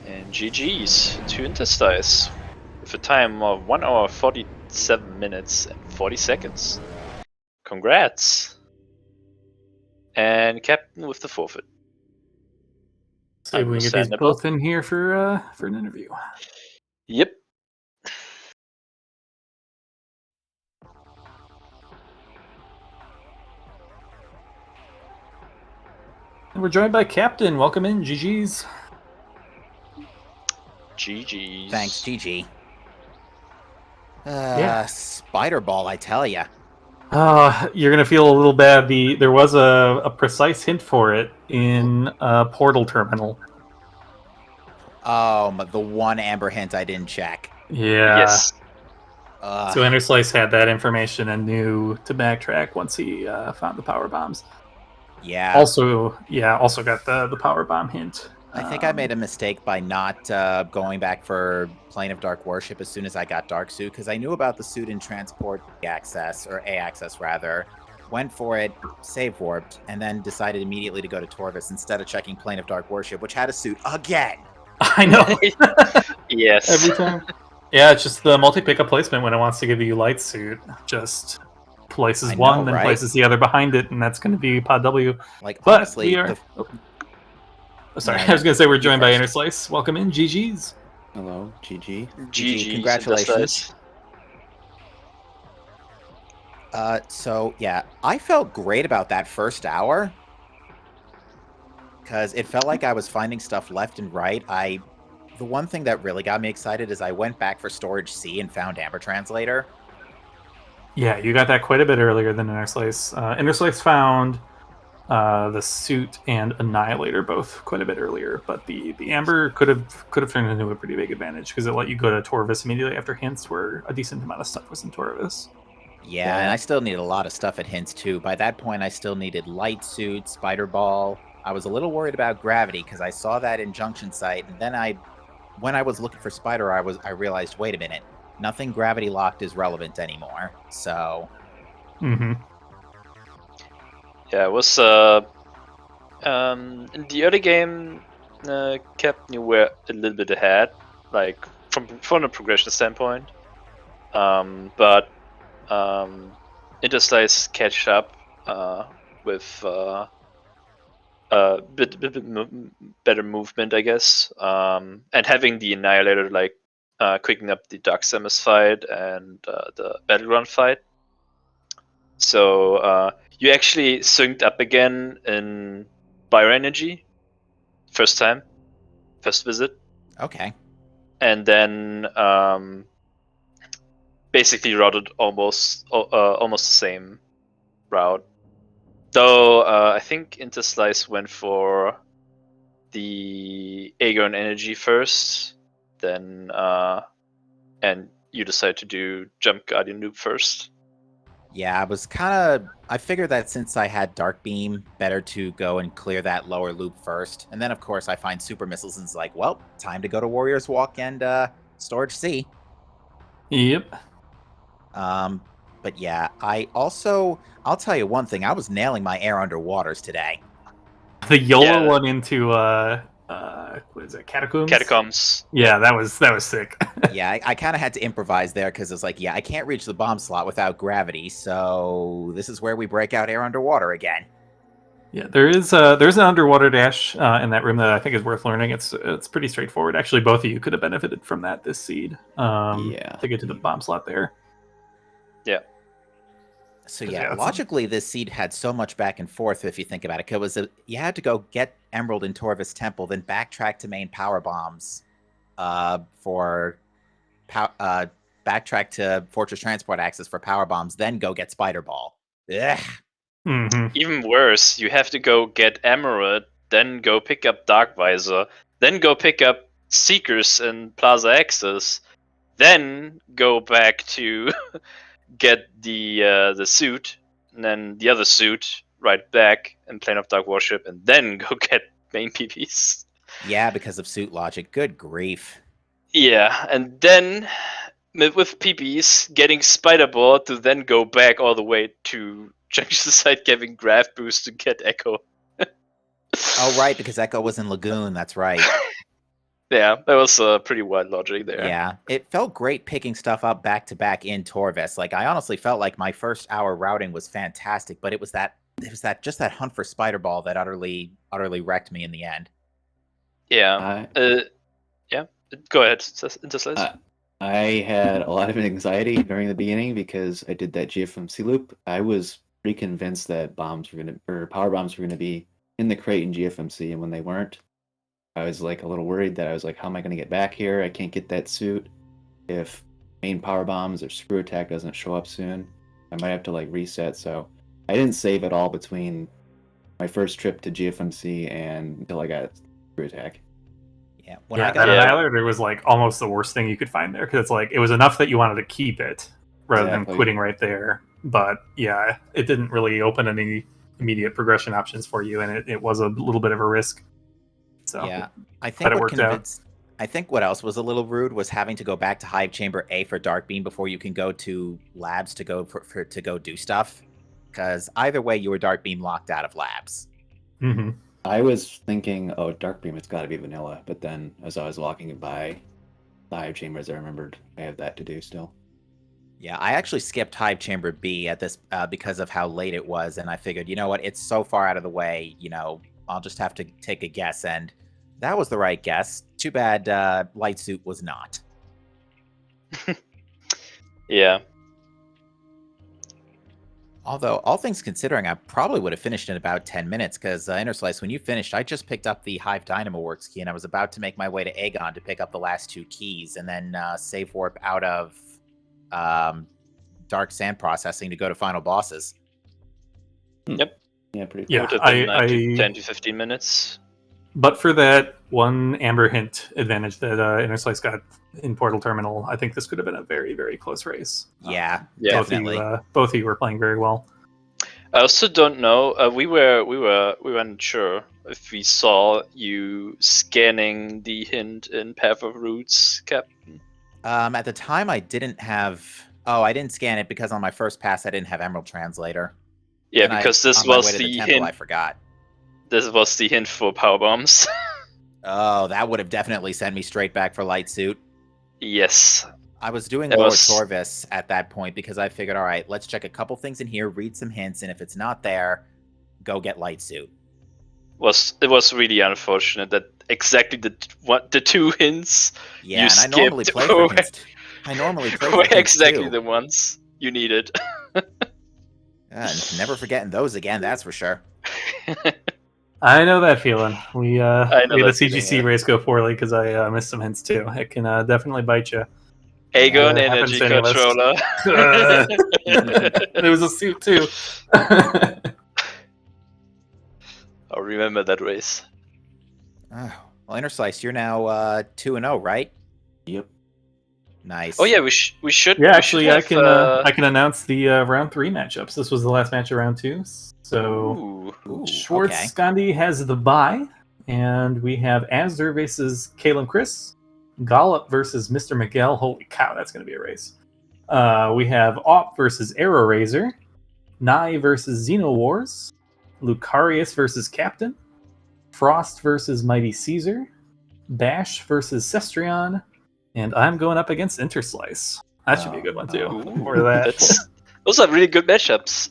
B: And GG's to Interslice with a time of 1 hour 47 minutes and 40 seconds. Congrats! And Captain with the forfeit.
A: See if we can get these both in here for an interview.
B: Yep.
A: And we're joined by Captain. Welcome in, GG's.
B: GG's.
C: Thanks, GG.
A: Yeah.
C: Spider Ball, I tell ya.
A: You're gonna feel a little bad. There was a precise hint for it in Portal Terminal.
C: The one Amber hint I didn't check.
A: Yeah.
B: Yes.
A: So Interslice had that information and knew to backtrack once he found the power bombs.
C: Yeah.
A: Also got the power bomb hint.
C: I think I made a mistake by not going back for Plane of Dark Worship as soon as I got Dark Suit, because I knew about the suit in Transport access, or A access rather, went for it, save warped, and then decided immediately to go to Torvis instead of checking Plane of Dark Worship, which had a suit again.
A: I know.
B: Yes.
A: Every time. Yeah, it's just the multi-pickup placement when it wants to give you light suit. Just places
C: I
A: one,
C: know,
A: then
C: right?
A: places the other behind it, and that's going to be Pod W.
C: Like,
A: But
C: honestly,
A: we are.
C: the...
A: Sorry,
C: No,
A: I was going to say we're
C: you
A: joined by
C: first.
A: Interslice. Welcome in, GG's.
D: Hello, GG.
B: GG's,
C: congratulations. So yeah, I felt great about that first hour because it felt like I was finding stuff left and right. The one thing that really got me excited is I went back for Storage C and found Amber Translator.
A: Yeah, you got that quite a bit earlier than Interslice. Interslice found the suit and Annihilator both quite a bit earlier, but the Amber could have turned into a pretty big advantage because it let you go to Torvis immediately after hints, where a decent amount of stuff was in Torvis.
C: Yeah, and I still needed a lot of stuff at hints too. By that point, I still needed light suit, spider ball. I was a little worried about gravity because I saw that in Junction Site, and then when I was looking for spider, I realized, wait a minute, nothing gravity locked is relevant anymore. So,
A: Mm-hmm.
B: Yeah, it was in the early game, Captain you were a little bit ahead, like from a progression standpoint. But Interslice catch up with bit better movement, I guess, and having the Annihilator like quicking up the Dark Samus fight and the Battleground fight. So you actually synced up again in Bioenergy, first visit,
C: okay.
B: and then basically routed almost the same route. Though I think Interslice went for the Aegon Energy first, then and you decide to do Jump Guardian Loop first.
C: Yeah, I figured that since I had Dark Beam, better to go and clear that lower loop first. And then, of course, I find Super Missiles and it's like, well, time to go to Warrior's Walk and Storage C.
A: Yep.
C: But yeah, I'll tell you one thing, I was nailing my air underwaters today.
A: The YOLO
B: Yeah.
A: one into what is it, Catacombs?
B: Catacombs.
A: Yeah, that was sick.
C: Yeah, I kind of had to improvise there because it's like, yeah, I can't reach the bomb slot without gravity, so this is where we break out air underwater again.
A: Yeah, there's an underwater dash in that room that I think is worth learning. It's pretty straightforward. Actually, both of you could have benefited from that this seed.
D: Yeah.
A: To get to the bomb slot there.
B: Yeah.
C: So
A: Yeah,
C: yeah,
A: that's
C: logically, this seed had so much back and forth if you think about it. You had to go get Emerald in Torvis Temple, then backtrack to main power bombs, backtrack to Fortress Transport Access for power bombs, then go get Spider Ball. Ugh.
A: Mm-hmm.
B: Even worse, you have to go get Emerald, then go pick up Dark Visor, then go pick up Seekers in Plaza Access, then go back to get the suit, and then the other suit right back in Plane of Dark Worship, and then go get main PPs.
C: Yeah, because of suit logic. Good grief.
B: Yeah, and then with PPs getting Spider Ball to then go back all the way to Junction Site, getting Graph Boost to get Echo.
C: Oh, right, because Echo was in Lagoon. That's right.
B: Yeah, that was pretty wild logic there.
C: Yeah, it felt great picking stuff up back to back in Torvis. Like, I honestly felt like my first hour routing was fantastic, but it was that hunt for Spider Ball that utterly wrecked me in the end.
B: Yeah. Yeah. Go ahead, Interslice.
D: I had a lot of anxiety during the beginning because I did that GFMC loop. I was pretty convinced that power bombs were gonna be in the crate in GFMC, and when they weren't, I was like a little worried that I was like, how am I gonna get back here? I can't get that suit if main power bombs or screw attack doesn't show up soon. I might have to like reset. So I didn't save at all between my first trip to GFMC and until I got screw attack.
C: Yeah,
A: That Annihilator was like almost the worst thing you could find there, because it's like it was enough that you wanted to keep it rather than quitting right there. But yeah, it didn't really open any immediate progression options for you, and it was a little bit of a risk. So
C: yeah, I think what else was a little rude was having to go back to Hive Chamber A for Dark Beam before you can go to labs to go to go do stuff. because either way, you were Dark Beam locked out of labs.
A: Mm-hmm.
D: I was thinking, oh, Dark Beam, it's got to be vanilla. But then as I was walking by the Hive Chambers, I remembered I have that to do still.
C: Yeah, I actually skipped Hive Chamber B at this because of how late it was, and I figured, you know what, it's so far out of the way, I'll just have to take a guess, and that was the right guess. Too bad Light Suit was not.
B: Yeah.
C: Although, all things considering, I probably would have finished in about 10 minutes, because Interslice, when you finished, I just picked up the Hive Dynamo Works key, and I was about to make my way to Aegon to pick up the last 2 keys, and then save warp out of Dark Sand Processing to go to final bosses.
B: Yep.
D: Yeah, pretty cool.
A: Yeah,
B: Would have been like 10 to 15 minutes.
A: But for that one Amber Hint advantage that Interslice got in Portal Terminal, I think this could have been a very, very close race.
C: Yeah,
B: Yeah.
C: definitely.
A: Both of you were playing very well.
B: I also don't know. We weren't sure if we saw you scanning the hint in Path of Roots, Captain.
C: At the time, I didn't have... Oh, I didn't scan it because on my first pass, I didn't have Emerald Translator.
B: Yeah,
C: And
B: because this
C: on my way
B: was
C: to
B: the
C: temple,
B: hint.
C: I forgot.
B: This was the hint for power bombs.
C: Oh, that would have definitely sent me straight back for Light Suit.
B: Yes.
C: I was doing
B: That
C: Lord
B: was-
C: Torvis at that point because I figured, all right, let's check a couple things in here, read some hints, and if it's not there, go get Light Suit.
B: It was really unfortunate that exactly the 2 hints
C: Yeah,
B: you
C: and I normally
B: skipped
C: play for
B: were-
C: hints. I normally play for
B: were
C: hints
B: exactly
C: too.
B: the ones you needed.
C: And never forgetting those again, that's for sure.
A: I know that feeling. We
B: know
A: had a
B: that feeling,
A: CGC
B: yeah.
A: race go poorly because I missed some hints too. It can definitely bite you.
B: Aegon
A: Yeah, it happens
B: Energy
A: to any of us.
B: Controller.
A: There was a suit too.
B: I'll remember that race.
C: Oh, well, Interslice, you're now 2-0, right?
D: Yep.
C: Nice.
B: Oh yeah, we should.
A: Yeah,
B: we
A: actually,
B: should
A: I
B: have,
A: can I can announce the round 3 matchups. This was the last match of round 2. So
C: Ooh,
A: Schwartz
C: okay.
A: Scandi has the bye, and we have Azur versus Kalen Chris, Gollop versus Mr. Miguel. Holy cow, that's going to be a race. We have Op versus Arrow Razor, Nai versus Xeno Wars, Lucarius versus Captain, Frost versus Mighty Caesar, Bash versus Cestrion, and I'm going up against Interslice. That should be a good one too.
B: Ooh,
A: For that.
B: those are really good matchups.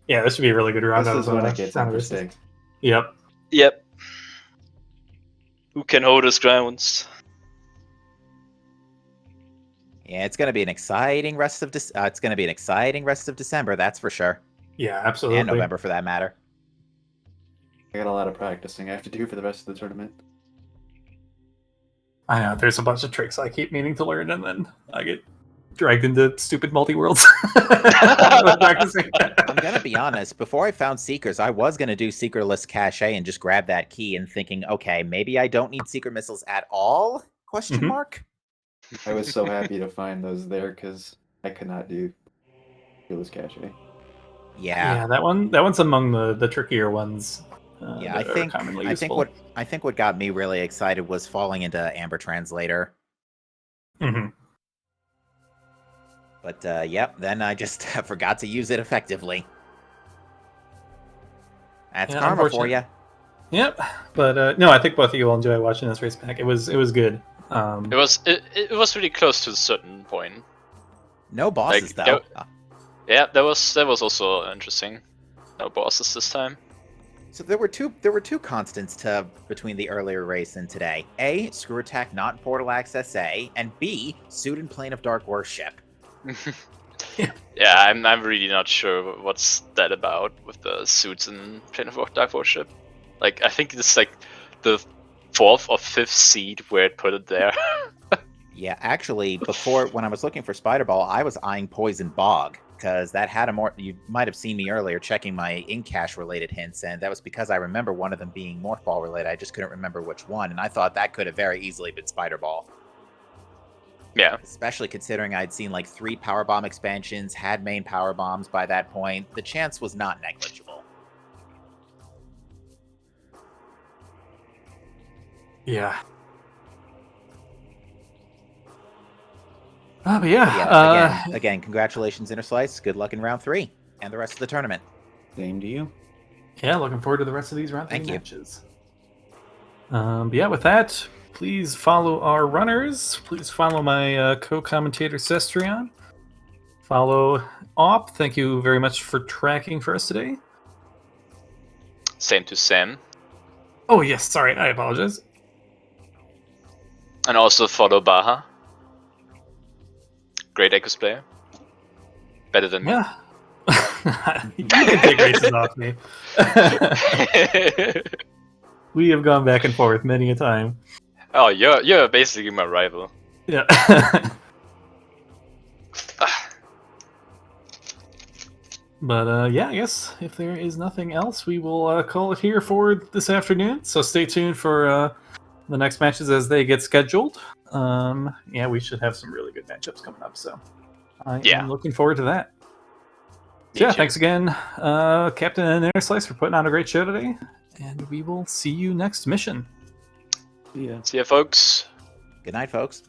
A: Yeah, this should be a really good round.
D: This is when it gets interesting.
A: Yep.
B: Yep. Who can hold his grounds?
C: Yeah, it's going to be an exciting rest of December, that's for sure.
A: Yeah, absolutely.
C: And November, for that matter.
D: I got a lot of practicing I have to do for the rest of the tournament.
A: I know, there's a bunch of tricks I keep meaning to learn, and then I get dragged into stupid multi-worlds. Practicing.
C: I'm going to be honest, before I found Seekers, I was going to do Seekerless Cache and just grab that key and thinking, okay, maybe I don't need Seeker Missiles at all? Question mark?
D: I was so happy to find those there because I could not do Fearless Cache.
C: Yeah.
A: That one's among the trickier ones.
C: Yeah,
A: that are commonly useful.
C: I think what got me really excited was falling into Amber Translator.
A: Mm-hmm.
C: But yep, then I just forgot to use it effectively. That's karma for you.
A: Yep, but no, I think both of you will enjoy watching this race back. It was good.
B: It was really close to a certain point.
C: No bosses
B: Like,
C: though.
B: Yeah, that was also interesting. No bosses this time.
C: So there were two constants between the earlier race and today. A, screw attack not in portal access A, and B, suit and plane of dark worship.
B: Yeah, I'm really not sure what's that about with the suits and Plane of Dark Worship. Like, I think it's like the 4th or 5th seed where it put it there.
C: Yeah, actually, when I was looking for Spider Ball, I was eyeing Poison Bog, because that had a more... You might have seen me earlier checking my Incash related hints, and that was because I remember one of them being Morph Ball related. I just couldn't remember which one, and I thought that could have very easily been Spider Ball.
B: Yeah.
C: Especially considering I'd seen like 3 Power Bomb expansions, had main Power Bombs by that point. The chance was not negligible.
A: Yeah. But yeah.
C: Again, congratulations, Interslice. Good luck in round 3. and the rest of the tournament.
D: Same to you.
A: Yeah, looking forward to the rest of these round 3
C: Thank you.
A: matches. But yeah, with that, please follow our runners. Please follow my co-commentator Cestrion. Follow Op. Thank you very much for tracking for us today.
B: Same to Sam.
A: Oh yes, sorry, I apologize.
B: And also follow Baha. Great Echoes player. Better than me.
A: Yeah. You can take races off me. We have gone back and forth many a time.
B: Oh, you're basically my rival.
A: Yeah. But yeah, I guess if there is nothing else, we will call it here for this afternoon. So stay tuned for the next matches as they get scheduled. Yeah, we should have some really good matchups coming up. So I am looking forward to that. So yeah, thanks again, Captain and Interslice, for putting on a great show today. And we will see you next mission.
D: Yeah.
B: See ya, folks.
C: Good night, folks.